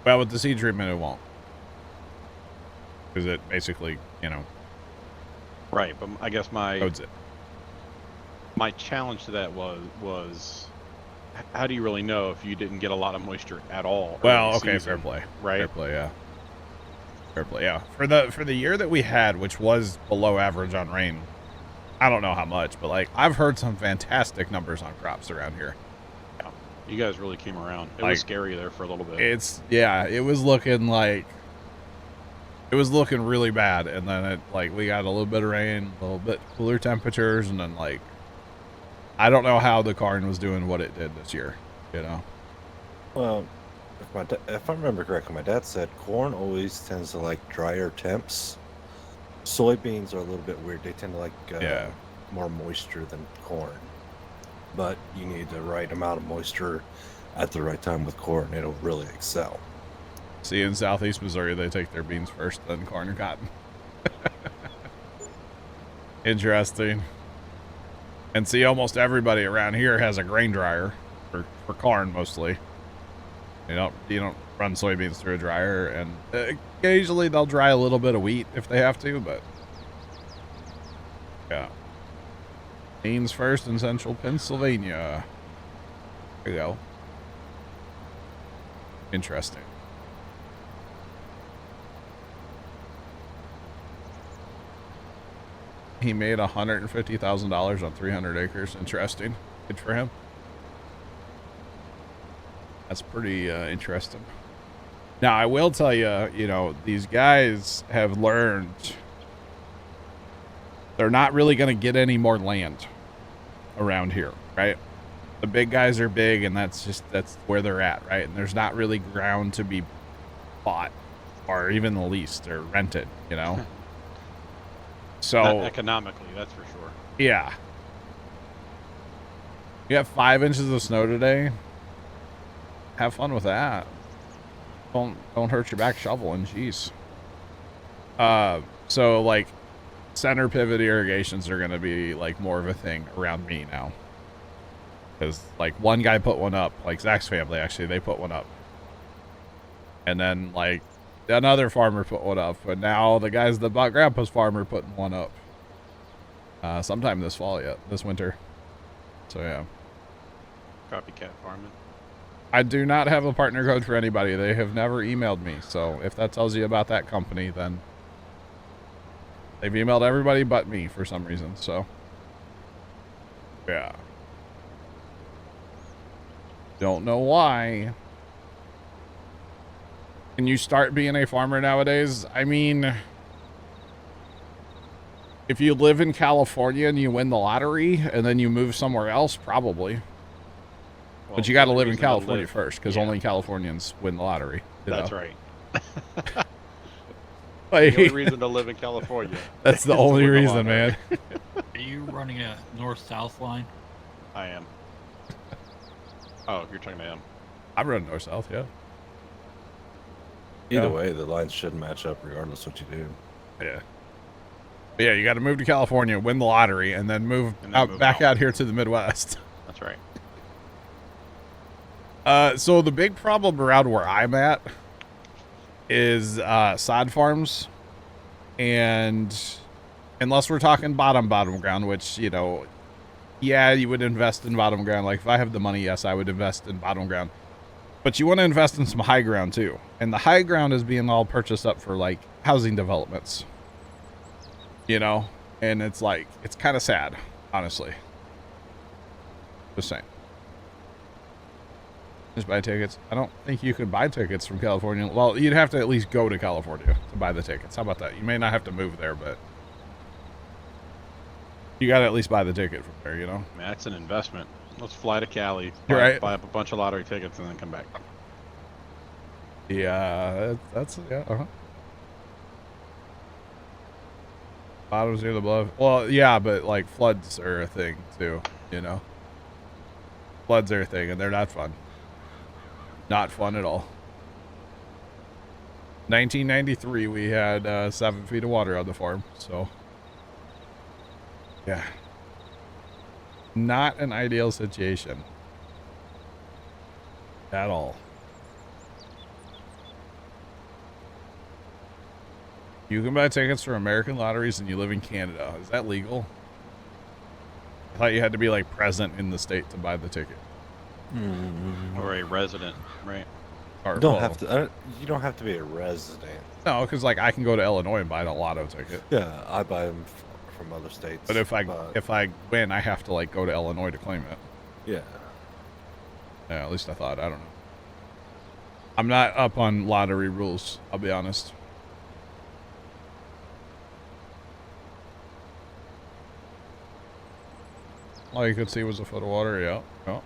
Well, with the seed treatment, it won't. Because it basically, Right, but I guess codes it. my challenge to that was how do you really know if you didn't get a lot of moisture at all? Well, early okay, season, fair play. right? Fair play, yeah. Fair play, yeah. For the year that we had, which was below average on rain, I don't know how much, but I've heard some fantastic numbers on crops around here. Yeah. You guys really came around. It was scary there for a little bit. It was looking really bad, and then we got a little bit of rain, a little bit cooler temperatures, and then I don't know how the corn was doing what it did this year, Well, if I remember correctly, my dad said corn always tends to like drier temps. Soybeans are a little bit weird. They tend to like more moisture than corn. But you need the right amount of moisture at the right time with corn. It'll really excel. See, in southeast Missouri, they take their beans first, then corn or cotton. Interesting. And see, almost everybody around here has a grain dryer for corn, mostly. You don't run soybeans through a dryer, and occasionally they'll dry a little bit of wheat if they have to, but yeah. Beans first in central Pennsylvania. There you go. Interesting. He made $150,000 on 300 acres. Interesting. Good for him. That's pretty interesting. Now, I will tell you, these guys have learned they're not really going to get any more land around here, right? The big guys are big, and that's where they're at, right? And there's not really ground to be bought or even leased or rented, So Not economically, that's for sure. Yeah. You have 5 inches of snow today. have fun with that. Don't hurt your back shoveling. Jeez. So like center pivot irrigations are going to be like more of a thing around me now. Because like one guy put one up, like Zach's family actually, they put one up. And then like another farmer put one up, but now the guys that bought Grandpa's farm are putting one up. Sometime this fall yet, this winter. So yeah. Copycat farming. I do not have a partner code for anybody. They have never emailed me. So if that tells you about that company, then they've emailed everybody but me for some reason. So yeah. Don't know why. Can you start being a farmer nowadays? I mean, if you live in California and you win the lottery and then you move somewhere else, probably. Well, but you got to the live in reason to California live- first, because yeah. only Californians win the lottery. That's know? right. Like, The only reason to live in California. that's the is to only win the reason, lottery. man. Are you running a north-south line? I am. Oh, you're talking to him. I'm running north-south, yeah. Either Yeah. way, the lines should match up regardless what you do. Yeah. But yeah, you got to move to California, win the lottery, and then move And then out move back out. out here to the Midwest. That's right. So the big problem around where I'm at is sod farms, and unless we're talking bottom ground, which, you know, yeah, you would invest in bottom ground. Like if I have the money, yes, I would invest in bottom ground. But you want to invest in some high ground too, and the high ground is being all purchased up for like housing developments. You know, and it's like it's kind of sad, honestly. Just saying. Just buy tickets. I don't think you could buy tickets from California. Well, you'd have to at least go to California to buy the tickets. How about that? You may not have to move there, but you got to at least buy the ticket from there, you know? Man, that's an investment. Let's fly to Cali, You're right. buy up a bunch of lottery tickets, and then come back. Yeah, that's, yeah, uh-huh. Bottoms near the bluff. Well, yeah, but like floods are a thing too, you know? Floods are a thing, and they're not fun. Not fun at all. 1993, we had 7 feet of water on the farm, so yeah, not an ideal situation at all. You can buy tickets for American lotteries and you live in Canada. Is that legal? I thought you had to be like present in the state to buy the ticket. Or a resident, right? Or, You don't well, have to. You don't have to be a resident. No, because like I can go to Illinois and buy a lotto ticket. Yeah, I buy them from other states. But if I win, I have to like go to Illinois to claim it. yeah, Yeah, at least I thought. I don't know. I'm not up on lottery rules, I'll be honest. All you could see was a foot of water. Yeah. Oh.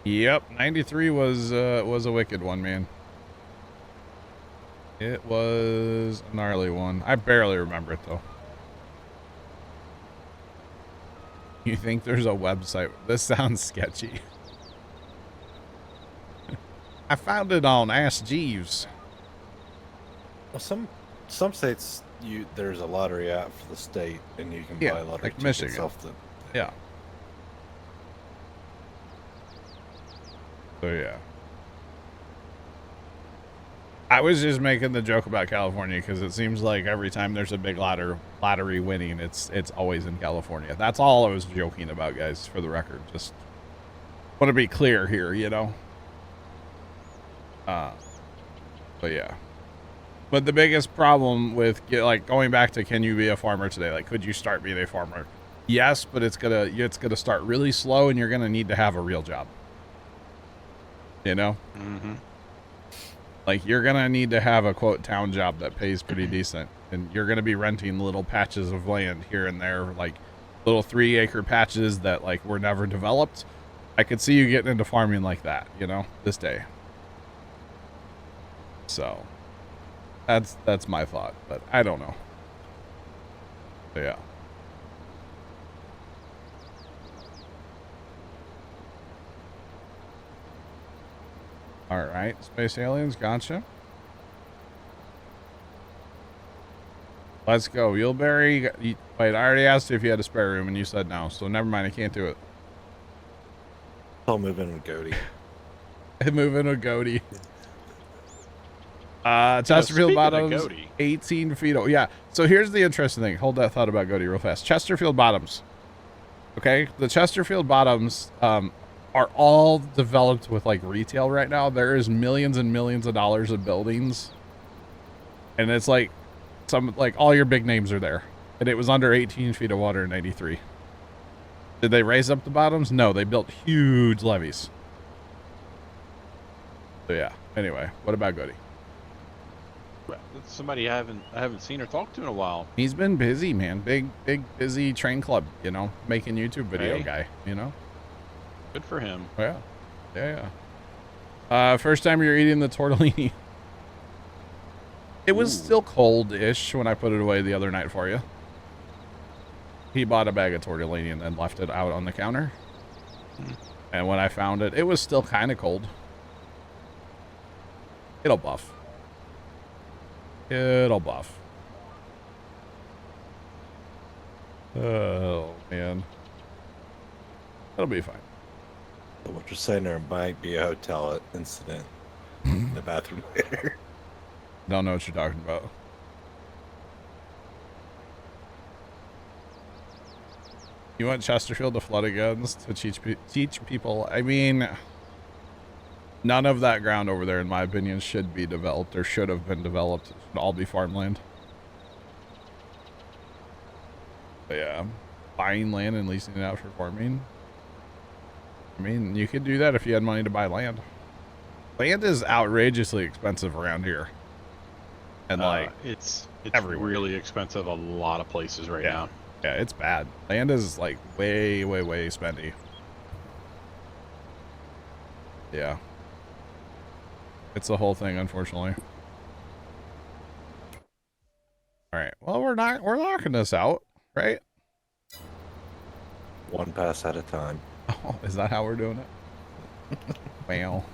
Yep. 93 was a wicked one, man. It was a gnarly one. I barely remember it though. You think there's a website? This sounds sketchy. I found it on Ask Jeeves. well, some states there's a lottery app for the state, and you can Yeah, buy lottery like tickets Michigan. off the. Yeah. So yeah. I was just making the joke about California because it seems like every time there's a big lottery winning, it's always in California. That's all I was joking about, guys, for the record. Just want to be clear here, you know? But yeah. But the biggest problem with like going back to can you be a farmer today? Like, could you start being a farmer? Yes, but it's gonna start really slow, and you're gonna need to have a real job. You know? Mm-hmm. Like, you're gonna need to have a quote town job that pays pretty decent, and you're gonna be renting little patches of land here and there, like little 3-acre patches that like were never developed. I could see you getting into farming like that, you know, this day. So that's my thought, but I don't know. So, yeah. All right, space aliens, gotcha. Let's go. Wheelberry. Wait, I already asked you if you had a spare room, and you said no, so never mind. I can't do it. I'll move in with Goaty. Move in with Goaty. Chesterfield Bottoms, 18 feet. Oh, yeah. So here's the interesting thing. Hold that thought about Goaty real fast. Chesterfield Bottoms. Okay, the Chesterfield Bottoms are all developed with like retail right now. There is millions and millions of dollars of buildings, and it's like all your big names are there. And it was under 18 feet of water in '93. Did they raise up the bottoms? No, they built huge levees. So yeah. Anyway, what about Goaty? Somebody I haven't seen or talked to in a while. He's been busy, man. Big busy train club, you know, making YouTube video guy, you know. Good for him. Oh, yeah. First time you're eating the tortellini. It was still cold-ish when I put it away the other night for you. He bought a bag of tortellini and then left it out on the counter. And when I found it, it was still kind of cold. It'll buff. It'll buff. Oh, man. It'll be fine. So what you're saying there might be a hotel incident in the bathroom later. Don't know what you're talking about. You want Chesterfield to flood again to teach people? I mean, none of that ground over there, in my opinion, should be developed or should have been developed. It should all be farmland. But yeah, buying land and leasing it out for farming. I mean, you could do that if you had money to buy land. Land is outrageously expensive around here. And like, it's everywhere. Really expensive a lot of places right now. Yeah, it's bad. Land is like way spendy. Yeah. It's the whole thing, unfortunately. All right. Well, we're knocking this out, right? One pass at a time. Oh, is that how we're doing it? Wow.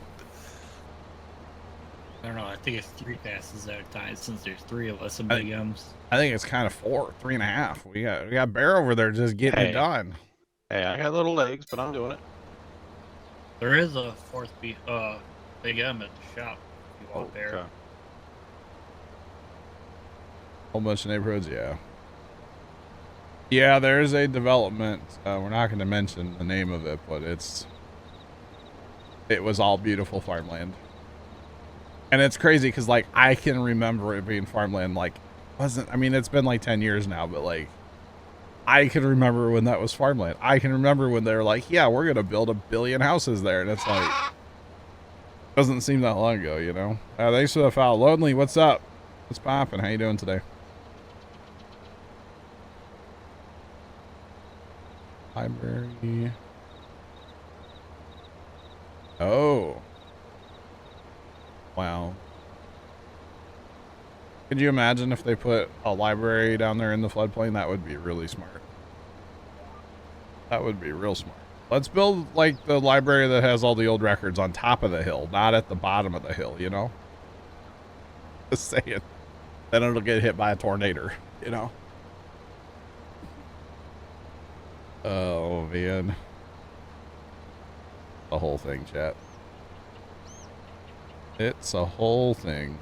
I don't know. I think it's 3 passes at a time since there's 3 of us in Big M's. I think it's kind of 4, 3.5. We got Bear over there just getting it done. Hey, I got little legs, but I'm doing it. There is a 4th Big M at the shop. If you walk there. Okay. Whole bunch of neighborhoods, yeah. Yeah, there's a development. We're not going to mention the name of it, but it was all beautiful farmland. And it's crazy because, like, I can remember it being farmland. Like, I mean, it's been like 10 years now, but like, I can remember when that was farmland. I can remember when they were like, yeah, we're going to build 1 billion houses there. And it's like, doesn't seem that long ago, you know? Thanks for the follow. Lonely, what's up? What's poppin'? How you doing today? Library. Oh. Wow. Could you imagine if they put a library down there in the floodplain? That would be really smart. That would be real smart. Let's build like the library that has all the old records on top of the hill, not at the bottom of the hill, you know? Just saying. Then it'll get hit by a tornado, you know? Oh, man. The whole thing, chat. It's a whole thing.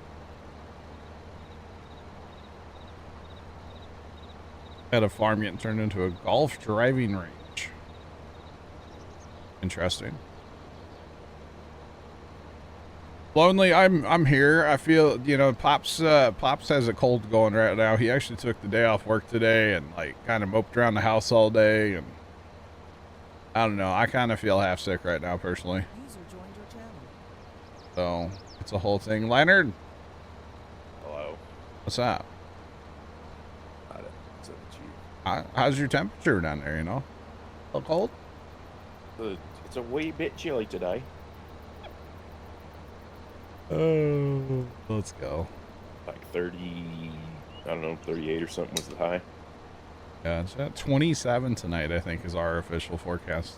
Had a farm getting turned into a golf driving range. Interesting. Lonely, I'm here. I feel, you know, Pops has a cold going right now. He actually took the day off work today and like kind of moped around the house all day, and I don't know. I kind of feel half sick right now personally. User joined your channel. So it's a whole thing. Leonard, Hello. what's up? How's your temperature down there? You know, a little cold. It's a wee bit chilly today. Oh, let's go. Like 30, I don't know, 38 or something was the high. Yeah, it's at 27 tonight, I think, is our official forecast.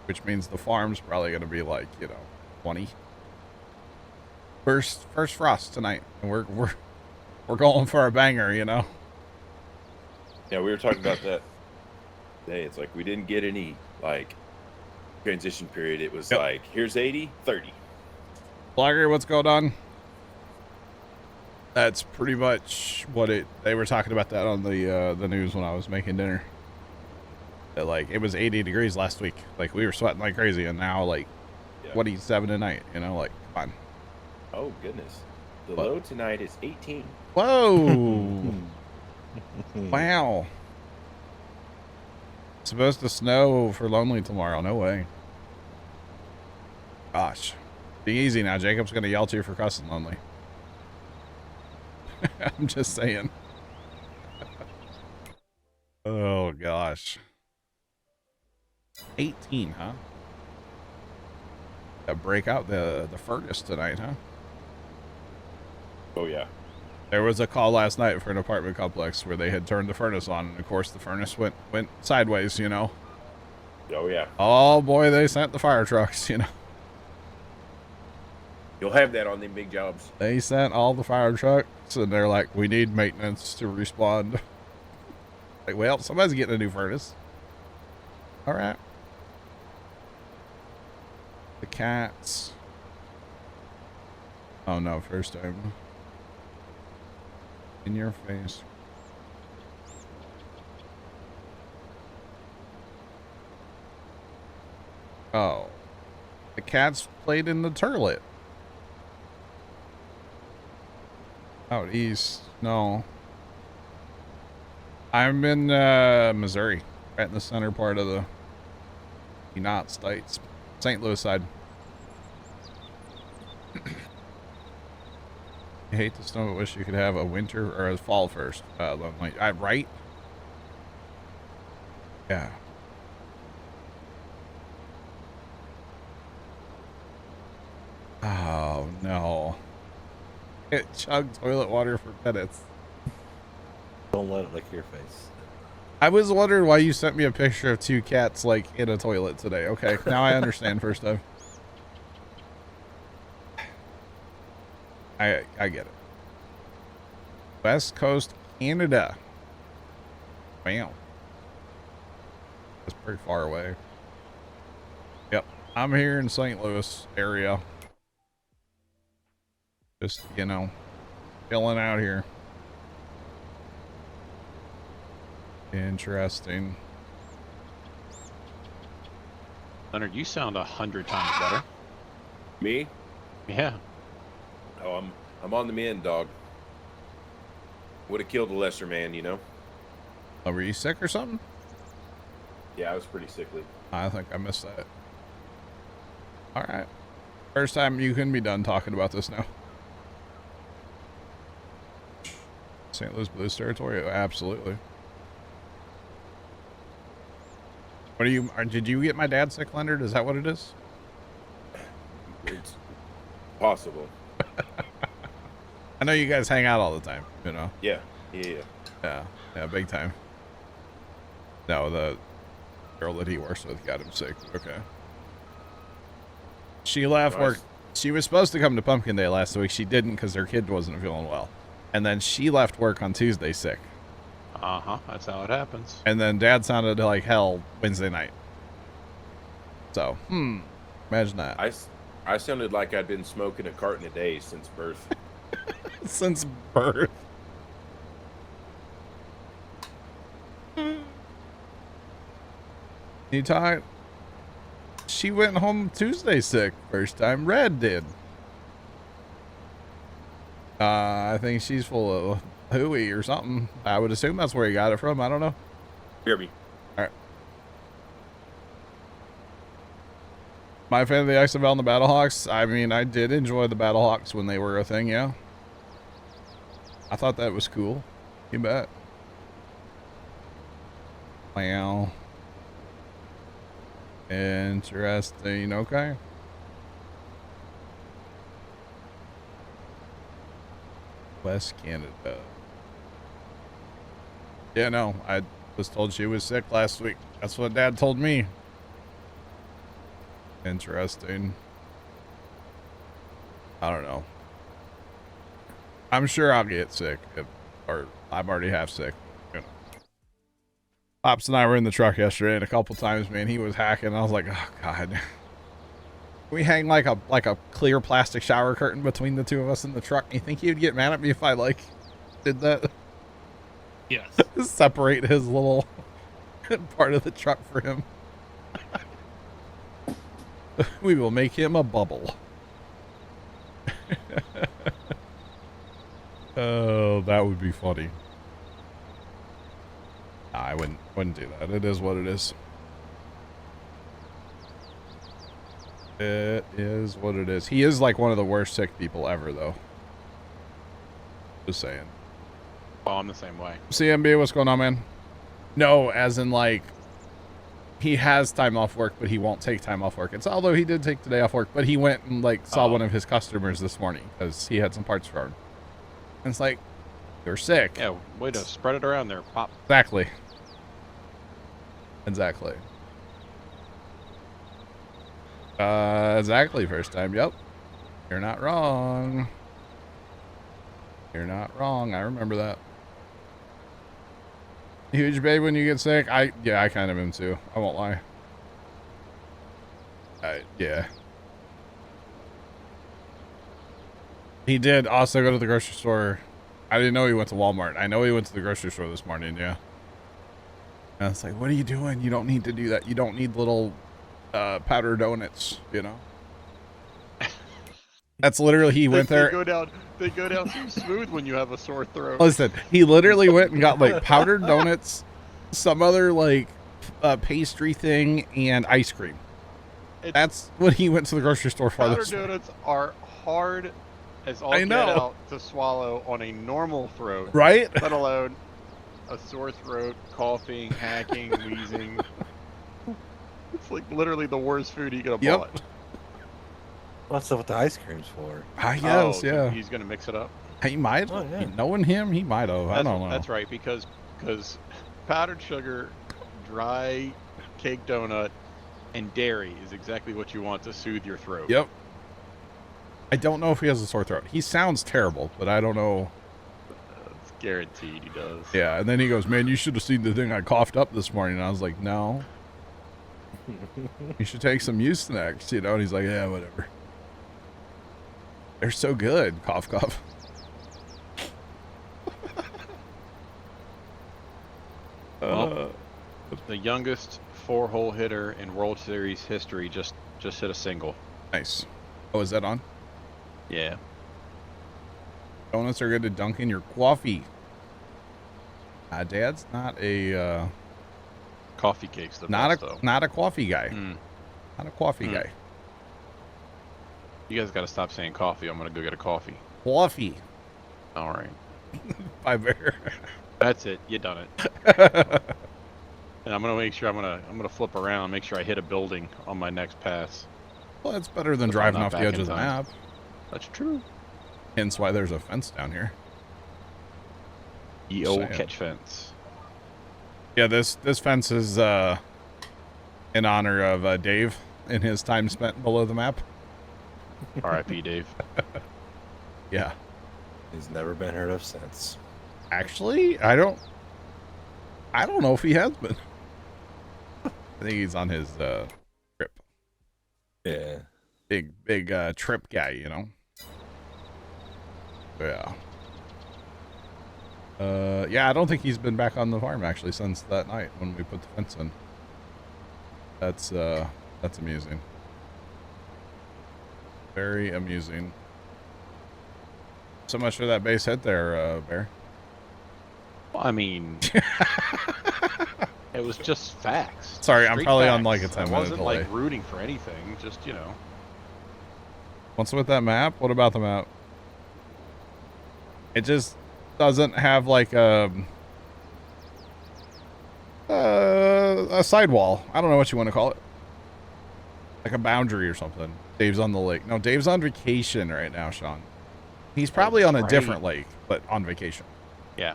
Which means the farm's probably going to be like, you know, 20. First frost tonight, and we're going for a banger, you know. Yeah, we were talking about that today. It's like we didn't get any like transition period. It was like here's 80, 30. Blogger, what's going on? That's pretty much what they were talking about that on the news when I was making dinner. That like it was 80 degrees last week. Like we were sweating like crazy, and now like 27 tonight. You know, like come on. Oh goodness, the low tonight is 18. Whoa! Wow. It's supposed to snow for Lonely tomorrow. No way. Gosh, be easy now. Jacob's gonna yell at you for cussing Lonely. I'm just saying. Oh gosh. 18, huh? Break out the furnace tonight, huh? Oh yeah. There was a call last night for an apartment complex where they had turned the furnace on, and of course the furnace went sideways, you know. Oh yeah. Oh boy, they sent the fire trucks, you know. You'll have that on them big jobs. They sent all the fire trucks, and they're like, we need maintenance to respond. Like, well, somebody's getting a new furnace. All right. The cats. Oh no, first time. In your face. Oh. The cats played in the turlet. Out east. No. I'm in Missouri. Right in the center part of the United States. St. Louis side. I hate the snow. I wish you could have a winter or a fall first. Right? Yeah. Oh no. It chugged toilet water for minutes. Don't let it lick your face. I was wondering why you sent me a picture of two cats like in a toilet today. Okay, now I understand first time. I get it. West Coast Canada. Wow. That's pretty far away. Yep. I'm here in St. Louis area. Just, you know, chilling out here. Interesting. Leonard, you sound 100 times better. Me? Yeah. Oh, I'm on the mend, dog. Would have killed a lesser man, you know. Oh, were you sick or something? Yeah, I was pretty sickly. I think I missed that. All right. First time you can be done talking about this now. St. Louis Blues territory? Absolutely. What are you, did you get my dad sick, Leonard? Is that what it is? It's possible. I know you guys hang out all the time, you know? Yeah. Yeah, big time. No, the girl that he works with got him sick. Okay. She left work. She was supposed to come to Pumpkin Day last week. She didn't because her kid wasn't feeling well. And then she left work on Tuesday sick. Uh-huh. That's how it happens. And then Dad sounded like hell Wednesday night. So, imagine that. I sounded like I'd been smoking a carton a day since birth. Since birth. You talk. She went home Tuesday sick. First time Red did. I think she's full of hooey or something. I would assume that's where he got it from. I don't know. Hear me. All right. My fan of the XFL and the Battlehawks. I mean, I did enjoy the Battlehawks when they were a thing, yeah. I thought that was cool. You bet. Wow. Interesting. Okay. West Canada. Yeah, no, I was told she was sick last week. That's what Dad told me. Interesting. I don't know. I'm sure I'll get sick, or I'm already half sick. You know. Pops and I were in the truck yesterday, and a couple times, man, he was hacking. And I was like, oh god. Can we hang like a clear plastic shower curtain between the two of us in the truck? You think he'd get mad at me if I like did that? Yes. Separate his little part of the truck for him. We will make him a bubble. Oh, that would be funny. Nah, I wouldn't do that. It is what it is. It is what it is. He is like one of the worst sick people ever, though. Just saying. Oh, I'm the same way. CMB, what's going on, man? No, as in like he has time off work, but he won't take time off work. It's although he did take today off work, but he went and like saw one of his customers this morning because he had some parts for him. And it's like, you're sick. Yeah, way to spread it around there, Pop. Exactly. Exactly. Exactly, first time. Yep. You're not wrong. You're not wrong. I remember that. Huge babe when you get sick. Yeah, I kind of am too. I won't lie. Yeah. He did also go to the grocery store. I didn't know he went to Walmart. I know he went to the grocery store this morning, yeah. And it's like, what are you doing? You don't need to do that. You don't need little powder donuts, you know? That's literally, he went there. They go down so smooth when you have a sore throat. Listen, he literally went and got like powdered donuts, some other like pastry thing, and ice cream. That's what he went to the grocery store for. Powdered donuts are hard as all get out to swallow on a normal throat. Right? Let alone a sore throat, coughing, hacking, wheezing. It's like literally the worst food you could have bought. What's up with the ice creams for? Yes, yeah. He's gonna mix it up. He might. Oh, yeah. Knowing him, he might have. I don't know. That's right, because powdered sugar, dry cake donut, and dairy is exactly what you want to soothe your throat. Yep. I don't know if he has a sore throat. He sounds terrible, but I don't know. It's guaranteed he does. Yeah, and then he goes, man, you should have seen the thing I coughed up this morning. And I was like, no. You should take some Mucinex, you know? And he's like, yeah, whatever. They're so good. Cough, cough. Well, the youngest 4-hole hitter in World Series history just hit a single. Nice. Oh, is that on? Yeah. Donuts are good to dunk in your coffee. Dad's not a coffee cake's the not best, though. Not a coffee guy. Not a coffee guy. You guys got to stop saying coffee. I'm gonna go get a coffee. Coffee. All right. Bye, Bear. That's it. You done it. And I'm gonna make sure I'm gonna flip around, make sure I hit a building on my next pass. Well, that's better than driving off the edge of the map. That's true. Hence why there's a fence down here. The old catch fence. Yeah, this fence is in honor of Dave and his time spent below the map. R.I.P. Dave. Yeah. He's never been heard of since. Actually, I don't know if he has been. I think he's on his trip. Yeah. Big trip guy, you know. Yeah. Yeah, I don't think he's been back on the farm actually since that night when we put the fence in. That's amusing. Very amusing. So much for that base hit there, Bear. Well, I mean, it was just facts. Sorry, Straight I'm probably facts. on like a 10-minute delay. I wasn't like rooting for anything, just, you know. What's with that map? What about the map? It just doesn't have like a sidewall. I don't know what you want to call it. Like a boundary or something. Dave's on the lake. No, Dave's on vacation right now, Sean. He's probably on a different lake, but on vacation. Yeah.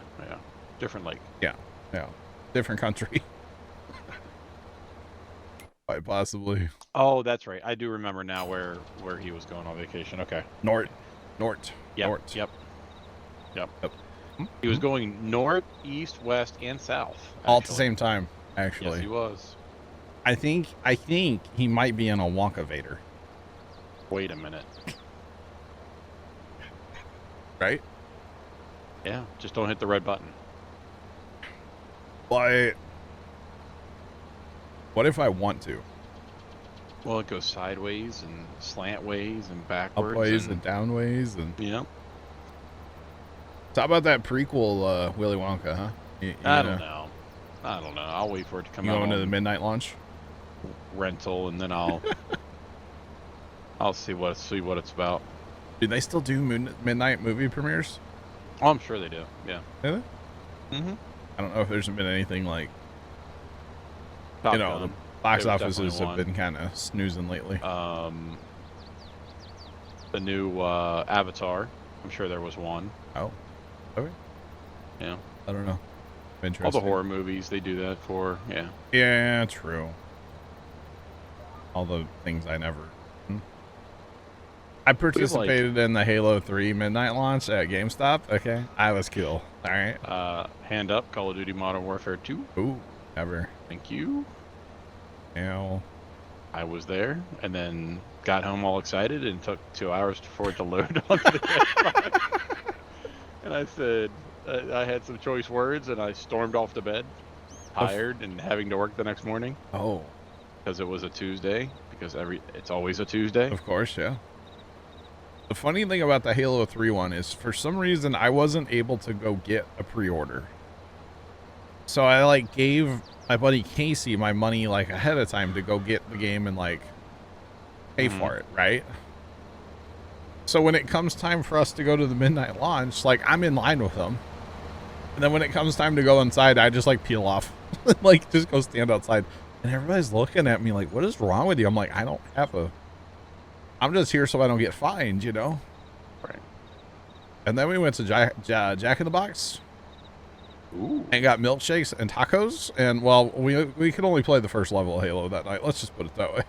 Different lake. Yeah. Different country. Quite possibly. Oh, that's right. I do remember now where he was going on vacation. Okay. Nort. Yep. Yep. Yep. He was going north, east, west, and south. All at the actually. same time, actually. Yes, he was. I think he might be in a Wonka Vader. Wait a minute. Right? Yeah, just don't hit the red button. What if I want to? Well, it goes sideways and slantways and backwards. Upways and downways and. Yeah. So how about that prequel, Willy Wonka, huh? I don't know. I'll wait for it to come You out going to on the midnight launch? rental, and then I'll see what it's about. Do they still do midnight movie premieres? Oh, I'm sure they do. Yeah. Do they? Mm-hmm. I don't know if there's been anything like, Top you know, Gun. the box There was offices definitely have one. been kind of snoozing lately. The new Avatar. I'm sure there was one. Oh. Okay. Yeah. I don't know. All Interesting. the horror movies they do that for. Yeah. Yeah, true. All the things I never. I participated in the Halo 3 midnight launch at GameStop. Okay, I was cool. All right. Hand up, Call of Duty Modern Warfare 2. Ooh, never. Thank you. Now, I was there, and then got home all excited, and took 2 hours for it to load onto the PS5. And I said, I had some choice words, and I stormed off to bed, tired and having to work the next morning. Oh, because it was a Tuesday. Because it's always a Tuesday. of course, yeah. The funny thing about the Halo 3 one is, for some reason, I wasn't able to go get a pre-order. So I like gave my buddy Casey my money like ahead of time to go get the game and like pay for it, right? So when it comes time for us to go to the midnight launch, like I'm in line with them. And then when it comes time to go inside, I just like peel off, like just go stand outside. And everybody's looking at me like, what is wrong with you? I'm like, I don't have a, I'm just here so I don't get fined, you know? Right. And then we went to Jack in the Box. Ooh. And got milkshakes and tacos. And well, we could only play the first level of Halo that night. Let's just put it that way.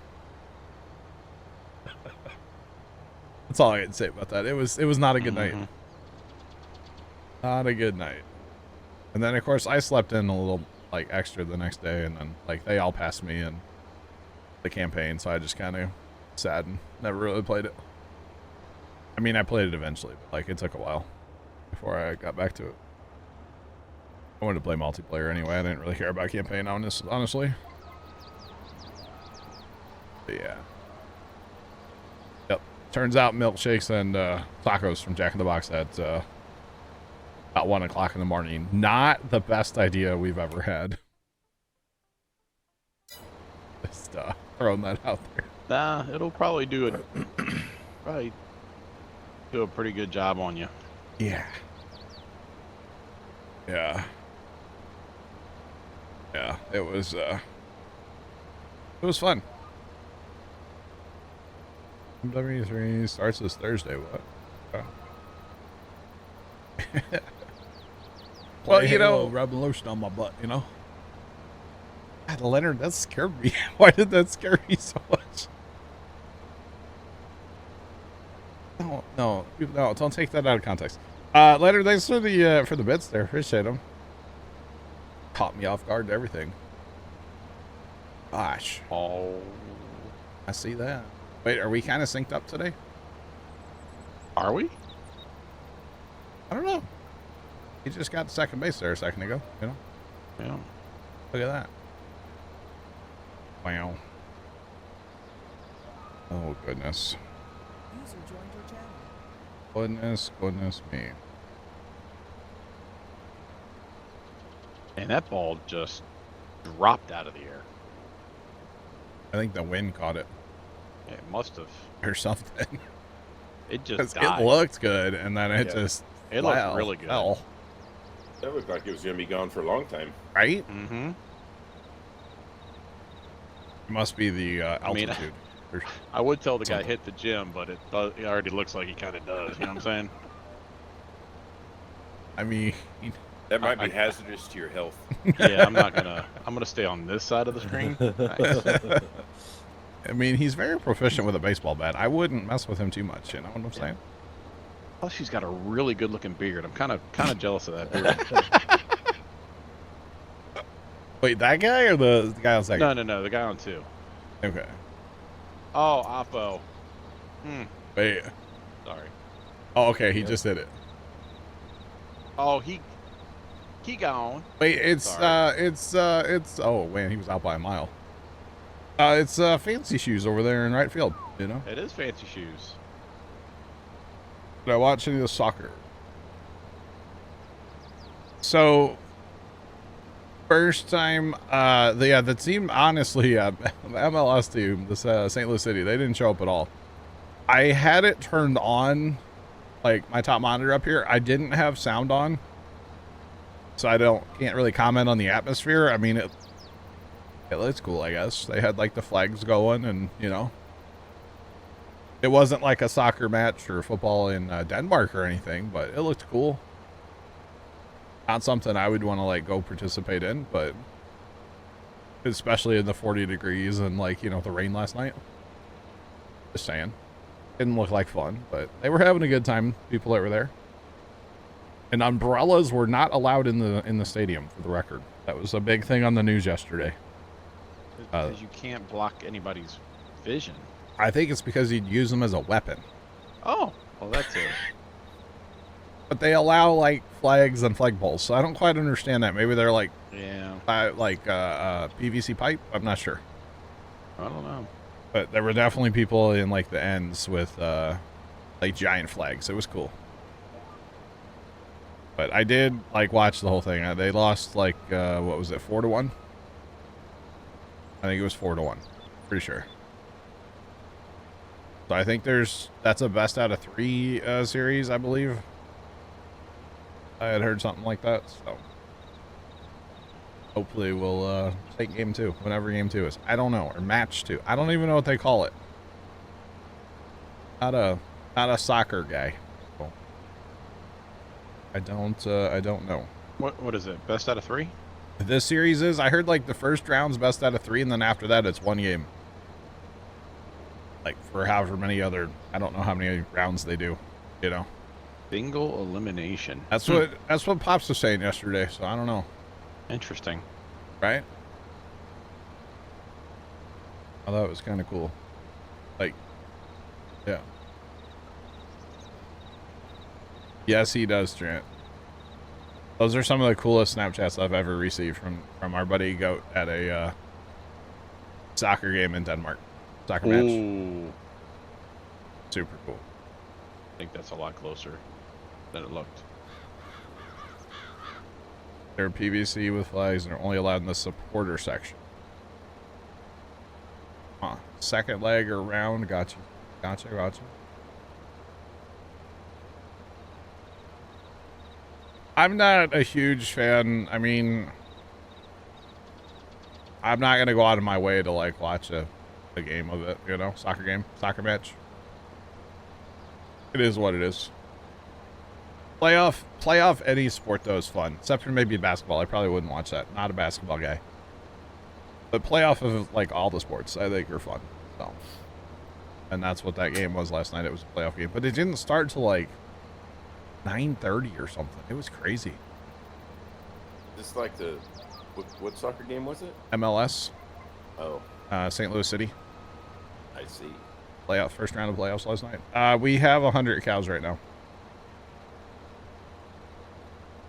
That's all I can say about that. It was not a good night. Not a good night. And then of course I slept in a little like extra the next day, and then like they all passed me in the campaign, so I just kind of sad and never really played it. I mean, I played it eventually, but like it took a while before I got back to it. I wanted to play multiplayer anyway. I didn't really care about campaign, honestly. But yeah. Yep. Turns out milkshakes and tacos from Jack in the Box at about 1 o'clock in the morning. Not the best idea we've ever had. Just throwing that out there. Nah, it'll probably do a pretty good job on you. Yeah. Yeah. Yeah, it was fun. W3 starts this Thursday. What? Oh. Well, you know, rubbing lotion on my butt, you know. God, Leonard, that scared me. Why did that scare me so much? No, don't take that out of context. Leonard, thanks for the bits there. Appreciate them. Caught me off guard and everything. Gosh. Oh. I see that. Wait, are we kind of synced up today? Are we? I don't know. He just got second base there a second ago, you know? Yeah. Look at that. Wow. Oh, goodness. User joined your channel. Goodness me. And that ball just dropped out of the air. I think the wind caught it. It must have. Or something. It just It died. looked good, and then it just It looked really good. fell. That looked like it was going to be gone for a long time. Right? Mm-hmm. It must be the mean, altitude. I would tell the guy Something. hit the gym, but it already looks like he kind of does. You know what I'm saying? I mean, That might be hazardous to your health. Yeah, I'm gonna stay on this side of the screen. Nice. I mean, he's very proficient with a baseball bat. I wouldn't mess with him too much. You know what I'm saying? Plus, she's got a really good-looking beard. I'm kind of jealous of that beard. Wait, that guy or the guy on second? No, the guy on 2. Okay. Oh, Oppo. Wait. Sorry. Oh, okay. He just did it. Oh, he gone. Wait, it's Sorry. oh man, he was out by a mile. It's Fancy Shoes over there in right field, you know? It is Fancy Shoes. Did I watch any of the soccer? So first time the team, honestly, MLS team, this St. Louis City, they didn't show up at all. I had it turned on, like my top monitor up here. I didn't have sound on, so I can't really comment on the atmosphere. I mean, it looks cool, I guess. They had like the flags going, and you know, it wasn't like a soccer match or football in Denmark or anything, but it looked cool. Not something I would want to like go participate in, but especially in the 40 degrees and like, you know, the rain last night. Just saying. Didn't look like fun, but they were having a good time, people that were there. And umbrellas were not allowed in the stadium, for the record. That was a big thing on the news yesterday. Because you can't block anybody's vision. I think it's because you'd use them as a weapon. Oh, well, that's it. But they allow like flags and flagpoles, so I don't quite understand that. Maybe they're like, PVC pipe. I'm not sure. I don't know. But there were definitely people in like the ends with like giant flags. It was cool. But I did like watch the whole thing. They lost like what was it, 4-1? I think it was 4-1. Pretty sure. So I think that's a best out of 3 series, I believe. I had heard something like that, so hopefully we'll take game 2, whenever game 2 is. I don't know, or match 2. I don't even know what they call it. Not a soccer guy. So I don't know. What is it? Best out of 3? This series is, I heard like the first round's best out of 3, and then after that it's 1 game. Like for however many other, I don't know how many rounds they do, you know. Single elimination. That's what Pops was saying yesterday, so I don't know. Interesting. Right? I thought it was kind of cool. Like, yeah. Yes, he does, Trent. Those are some of the coolest Snapchats I've ever received from our buddy Goat at a soccer game in Denmark. Soccer match. Super cool. I think that's a lot closer than it looked. They're PVC with flags and are only allowed in the supporter section. Huh. Second leg or round. Gotcha. I'm not a huge fan. I mean, I'm not going to go out of my way to like watch a game of it, you know, soccer match. It is what it is. Playoff any sport though is fun, except for maybe basketball. I probably wouldn't watch that. Not a basketball guy. But playoff of like all the sports, I think are fun. So, and that's what that game was last night. It was a playoff game, but it didn't start till like 9:30 or something. It was crazy. Just like what soccer game was it? MLS. Oh. St. Louis City. I see. First round of playoffs last night. We have 100 cows right now.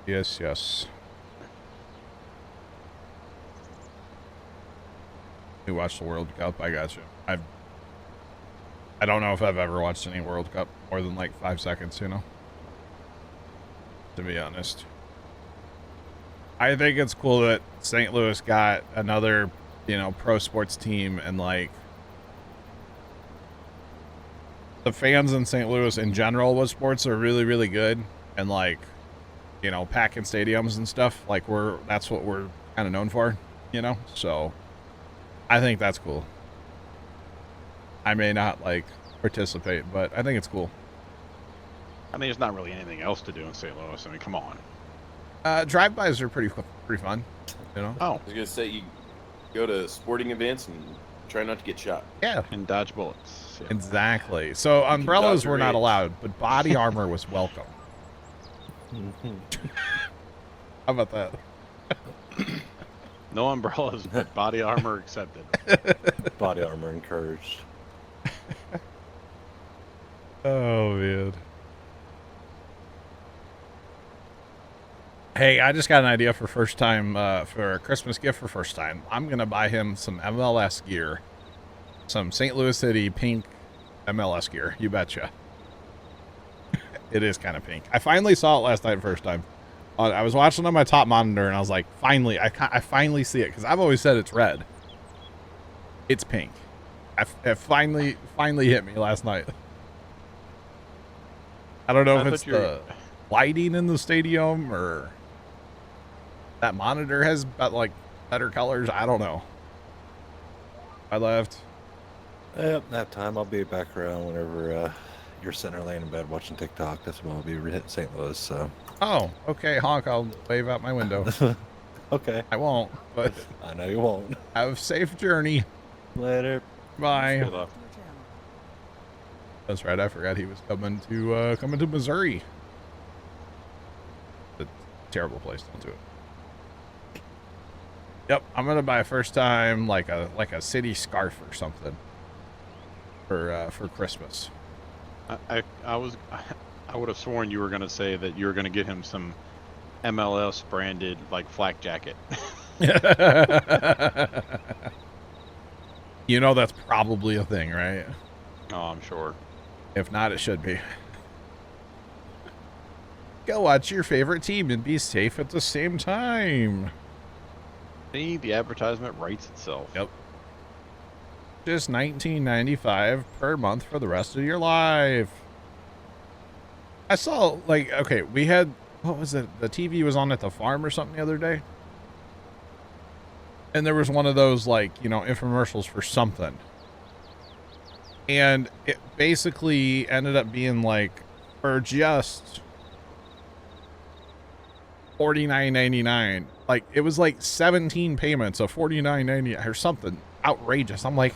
Yes. We watched the World Cup. I got you. I don't know if I've ever watched any World Cup more than like 5 seconds, you know, to be honest. I think it's cool that St. Louis got another, you know, pro sports team, and like the fans in St. Louis in general with sports are really, really good, and like, you know, packing stadiums and stuff. Like that's what we're kind of known for, you know. So I think that's cool. I may not like participate, but I think it's cool. I mean, there's not really anything else to do in St. Louis. I mean, come on. Drive-bys are pretty fun, you know. Oh, I was gonna say you go to sporting events and Try not to get shot. Yeah. And dodge bullets. Yeah. Exactly. So can umbrellas dodge a were not ridge. allowed, but body armor was welcome. How about that? No umbrellas, but body armor accepted. Body armor encouraged. Oh, man. Hey, I just got an idea for first time, for a Christmas gift for first time. I'm going to buy him some MLS gear. Some St. Louis City pink MLS gear. You betcha. It is kind of pink. I finally saw it last night first time. I was watching on my top monitor, and I was like, finally, I finally see it, because I've always said it's red. It's pink. It finally hit me last night. I don't know if it's the lighting in the stadium, or that monitor has like better colors. I don't know. I left. Yep, that time I'll be back around whenever you're sitting there laying in bed watching TikTok. That's when I'll be hitting St. Louis, so. Oh, okay, honk. I'll wave out my window. Okay. I won't, but I know you won't. have a safe journey. Later. Bye. Good luck. That's right. I forgot he was coming to Missouri. It's a terrible place. Don't do it. Yep, I'm gonna buy first time like a city scarf or something for Christmas. I would have sworn you were gonna say that you were gonna get him some MLS branded like flak jacket. You know that's probably a thing, right? Oh, I'm sure. If not, it should be. Go watch your favorite team and be safe at the same time. See, the advertisement writes itself. Yep. Just $19.95 per month for the rest of your life. I saw, like, okay, we had, what was it? The TV was on at the farm or something the other day. And there was one of those, like, you know, infomercials for something. And it basically ended up being like, for just $49.99. Like, it was like 17 payments of $49.99 or something outrageous. I'm like,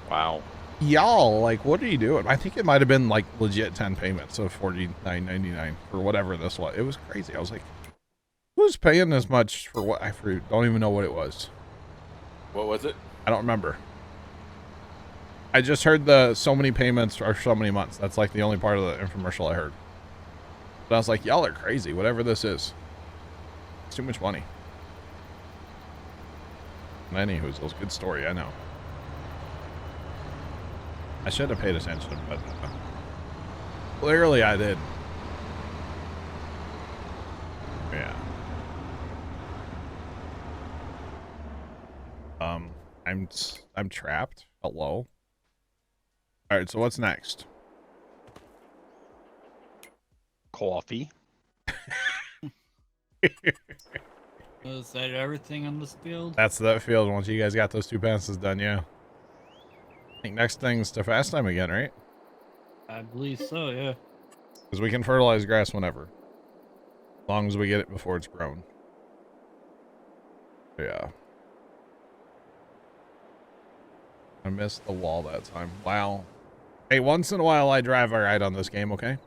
Wow. y'all, like, what are you doing? I think it might have been like legit 10 payments of $49.99 for whatever this was. It was crazy. I was like, who's paying this much for what? I don't even know what it was. What was it? I don't remember. I just heard the so many payments or so many months. That's like the only part of the infomercial I heard. But I was like, y'all are crazy, whatever this is. It's too much money. Anywho, it was a good story, I know. I should have paid attention, but clearly I did. Yeah. I'm trapped. Hello. All right, so what's next? Coffee. Is that everything on this field? That's that field. Once you guys got those 2 passes done, yeah. I think next thing's to fast time again, right? I believe so, yeah. Because we can fertilize grass whenever. As long as we get it before it's grown. Yeah. I missed the wall that time. Wow. Hey, once in a while I drive all right on this game, okay?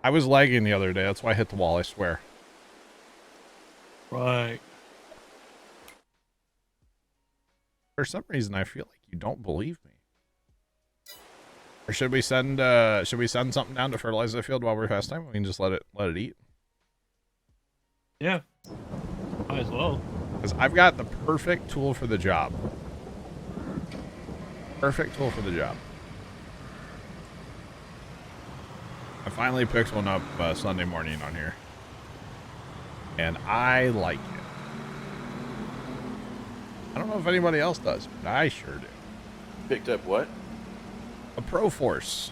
I was lagging the other day. That's why I hit the wall, I swear. Right. For some reason, I feel like you don't believe me. Or should we send something down to fertilize the field while we're fast time? We can just let it eat. Yeah. Might as well. Because I've got the perfect tool for the job. Perfect tool for the job. I finally picked one up Sunday morning on here. And I like it. I don't know if anybody else does, but I sure do. Picked up what? A Pro Force.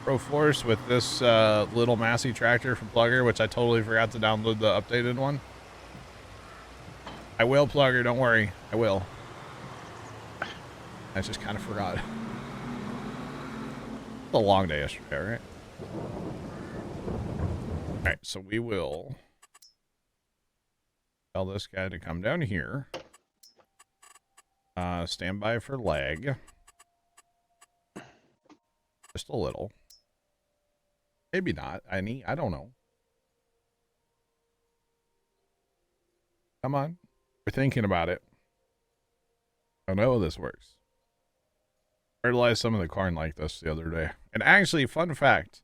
Pro Force with this little Massey tractor from Plugger, which I totally forgot to download the updated one. I will, Plugger, don't worry. I will. I just kind of forgot. It's a long day yesterday, right? Alright, so we will tell this guy to come down here. Stand by for lag. Just a little. Maybe not. I don't know. Come on. We're thinking about it. I know this works. Fertilized some of the corn like this the other day. And actually, fun fact.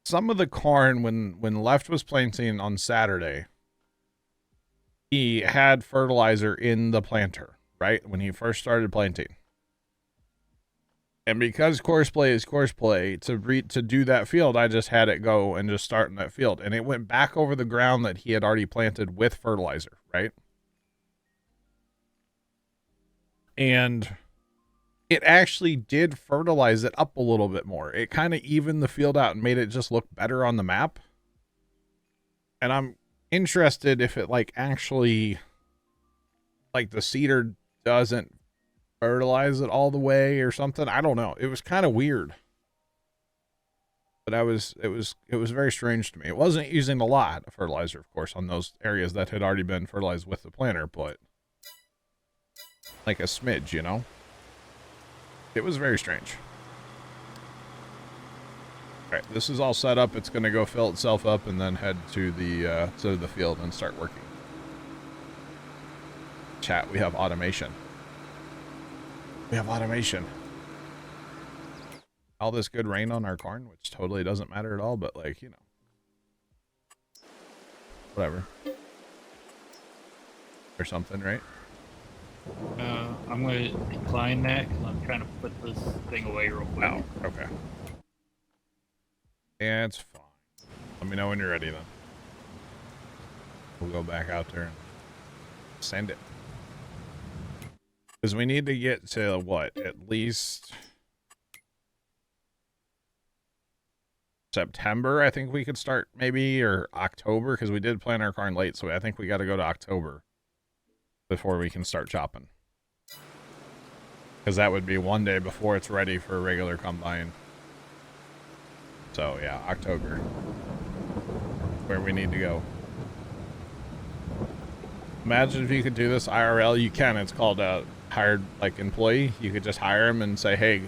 Some of the corn, when Left was planting on Saturday, he had fertilizer in the planter, right? When he first started planting. And because course play is course play, to do that field, I just had it go and just start in that field. And it went back over the ground that he had already planted with fertilizer, right? And it actually did fertilize it up a little bit more. It kind of evened the field out and made it just look better on the map. And I'm interested if it like actually, like the seeder doesn't fertilize it all the way or something. I don't know. It was kind of weird. But it was very strange to me. It wasn't using a lot of fertilizer, of course, on those areas that had already been fertilized with the planter, but like a smidge, you know? It was very strange. All right, this is all set up. It's going to go fill itself up and then head to the field and start working. Chat, we have automation. We have automation. All this good rain on our corn, which totally doesn't matter at all, but like, you know. Whatever. Or something, right? I'm going to decline that because I'm trying to put this thing away real quick. Oh, okay. Yeah, it's fine. Let me know when you're ready then. We'll go back out there and send it. Because we need to get to, what, at least September, I think we could start maybe, or October, because we did plant our corn late, so I think we got to go to October before we can start chopping. Because that would be one day before it's ready for a regular combine. So, yeah, October. Where we need to go. Imagine if you could do this IRL. You can. It's called a hired, like, employee. You could just hire him and say, hey,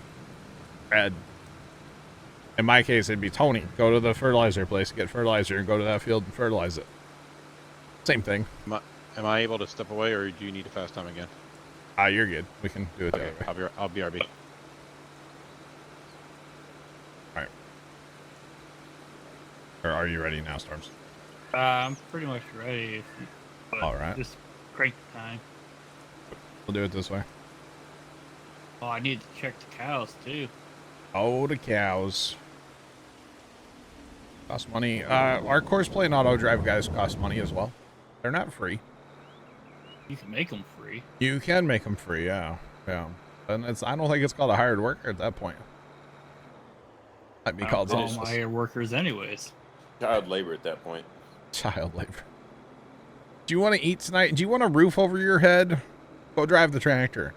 Brad. In my case, it'd be Tony. Go to the fertilizer place, get fertilizer, and go to that field and fertilize it. Same thing. Am I able to step away, or do you need a fast time again? You're good. We can do it Okay, that way. I'll be RB. All right. Or are you ready now, Storms? I'm pretty much ready. All right. Just crank the time. We'll do it this way. Oh, I need to check the cows too. Oh, the cows. Cost money. Our course play and auto drive guys cost money as well. They're not free. You can make them free. You can make them free, yeah. Yeah. And I don't think it's called a hired worker at that point. Might be called all my hired workers anyways. Child labor at that point. Child labor. Do you want to eat tonight? Do you want a roof over your head? Go drive the tractor.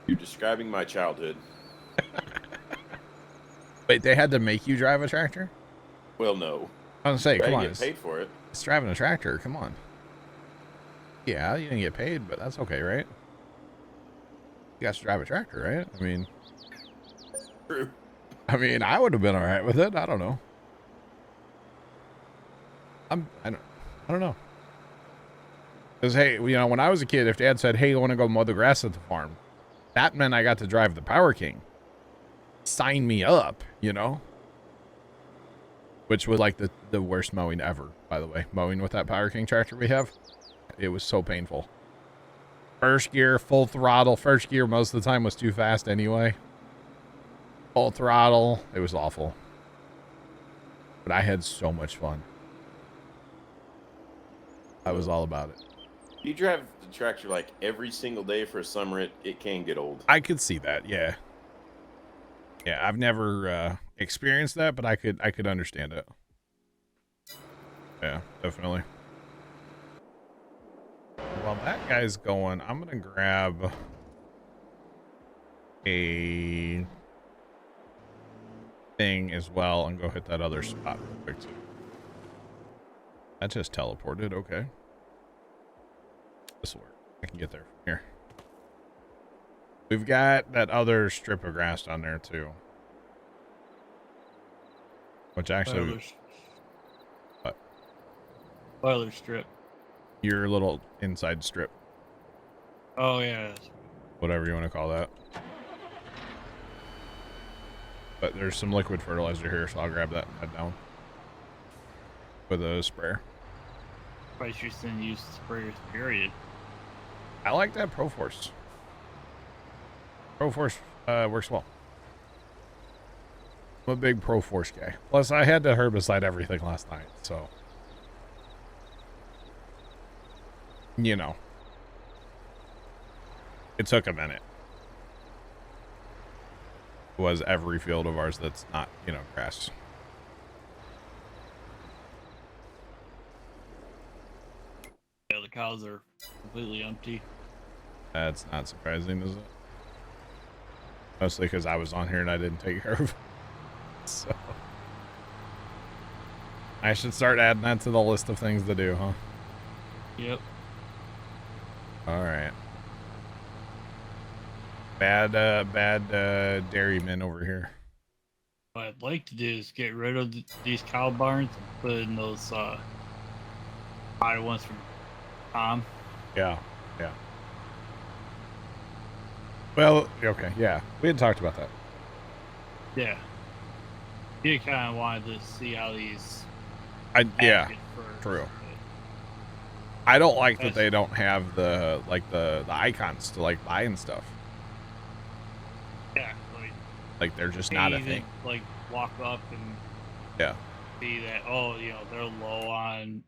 You're describing my childhood. Wait, they had to make you drive a tractor? Well, no. I was gonna say, come on. Get paid for it. It's driving a tractor. Come on. Yeah, you didn't get paid, but that's okay, right? You got to drive a tractor, right? I mean, True. I would have been all right with it. I don't know. I don't know. Because, hey, you know, when I was a kid, if Dad said, hey, you want to go mow the grass at the farm, that meant I got to drive the Power King. Sign me up, you know? Which was like the worst mowing ever, by the way. Mowing with that Power King tractor we have. It was so painful. First gear, full throttle. First gear most of the time was too fast anyway. Full throttle. It was awful. But I had so much fun. I was all about it. You drive the tractor like every single day for a summer, it can get old. I could see that, yeah. Yeah, I've never experienced that, but I could understand it. Yeah, definitely. While that guy's going, I'm gonna grab a thing as well and go hit that other spot real quick too. That just teleported, okay. This will work. I can get there from here. We've got that other strip of grass down there too. Which actually... What? Boiler strip. Your little inside strip. Oh, yeah. Whatever you want to call that. But there's some liquid fertilizer here, so I'll grab that and head down. With a sprayer. Probably just didn't use sprayers, period. I like that ProForce. ProForce works well. I'm a big ProForce guy. Plus, I had to herbicide everything last night, so... You know. It took a minute. It was every field of ours that's not, you know, grass. Yeah, the cows are completely empty. That's not surprising, is it? Mostly because I was on here and I didn't take care of it. So... I should start adding that to the list of things to do, huh? Yep. Alright. Bad dairyman over here. What I'd like to do is get rid of these cow barns and put in those other ones from Tom. Yeah, yeah. Well, okay, yeah. We had talked about that. Yeah. You kind of wanted to see how these... Yeah, first, true. but I don't like that they don't have the, like, the icons to, like, buy and stuff. Yeah, like they're just not a thing. Like, walk up and yeah, see that, oh, you know, they're low on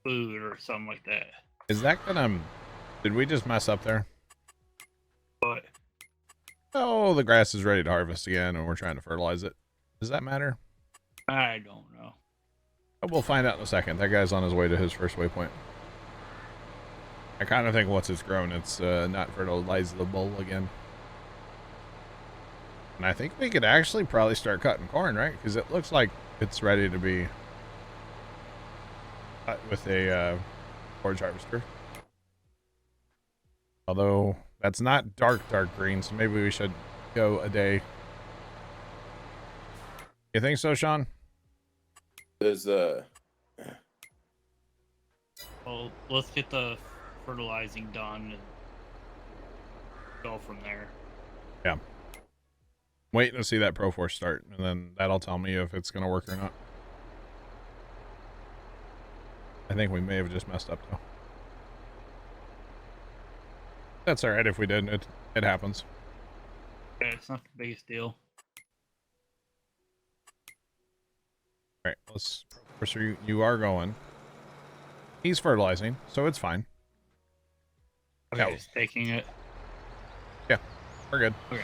food or something like that. Is that gonna... Did we just mess up there? But oh, the grass is ready to harvest again and we're trying to fertilize it. Does that matter? I don't know. We'll find out in a second. That guy's on his way to his first waypoint. I kind of think once it's grown, it's not fertilizable again. And I think we could actually probably start cutting corn, right? Because it looks like it's ready to be cut with a forage harvester. Although that's not dark green, so maybe we should go a day. You think so, Sean? There's Well, let's get the fertilizing done and go from there. Yeah. Waiting to see that ProForce start, and then that'll tell me if it's going to work or not. I think we may have just messed up, though. That's alright if we didn't. It happens. Yeah, it's not the biggest deal. Alright, let's... ProForce, you are going. He's fertilizing, so it's fine. Okay, Yeah. just taking it. Yeah, we're good. Okay.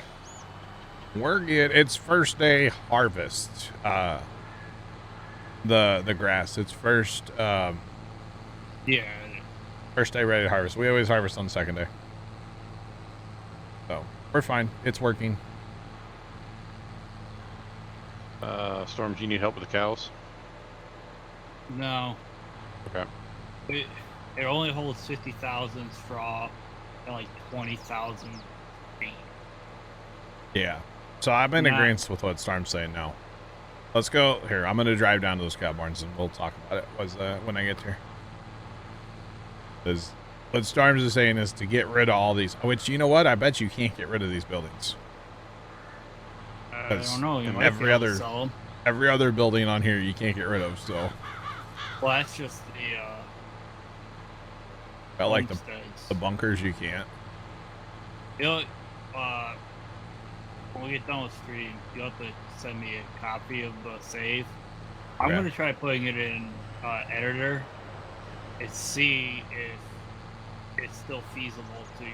We're good. It's first day harvest. The grass. It's first Yeah. first day ready to harvest. We always harvest on the second day. So we're fine. It's working. Storms, you need help with the cows? No. Okay. It only holds 50,000 straw and like 20,000 feet. Yeah. So I'm in agreement with what Storm's saying now. Let's go here. I'm gonna drive down to those cow barns and we'll talk about it when I get there. Because what Storms is saying is to get rid of all these. Which, you know what? I bet you can't get rid of these buildings. I don't know. You might every be able to other sell them. every other building on here you can't get rid of. So Well, that's just the I like homesteads. the bunkers you can't. You know, when we get done with stream, you'll have to send me a copy of the save. I'm Okay. gonna try putting it in editor and see if it's still feasible to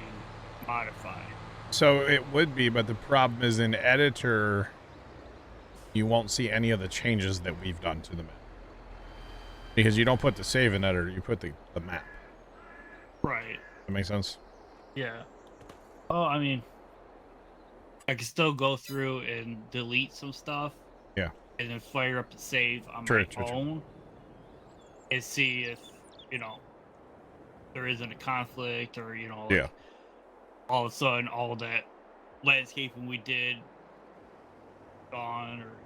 modify. So it would be, but the problem is in editor, you won't see any of the changes that we've done to the map. Because you don't put the save in editor, you put the map. Right. That makes sense? Yeah. Oh, I mean, I can still go through and delete some stuff. Yeah. And then fire up the save on True, my true. own and see if, you know, there isn't a conflict or, you know, like, Yeah. all of a sudden all that landscaping we did gone, or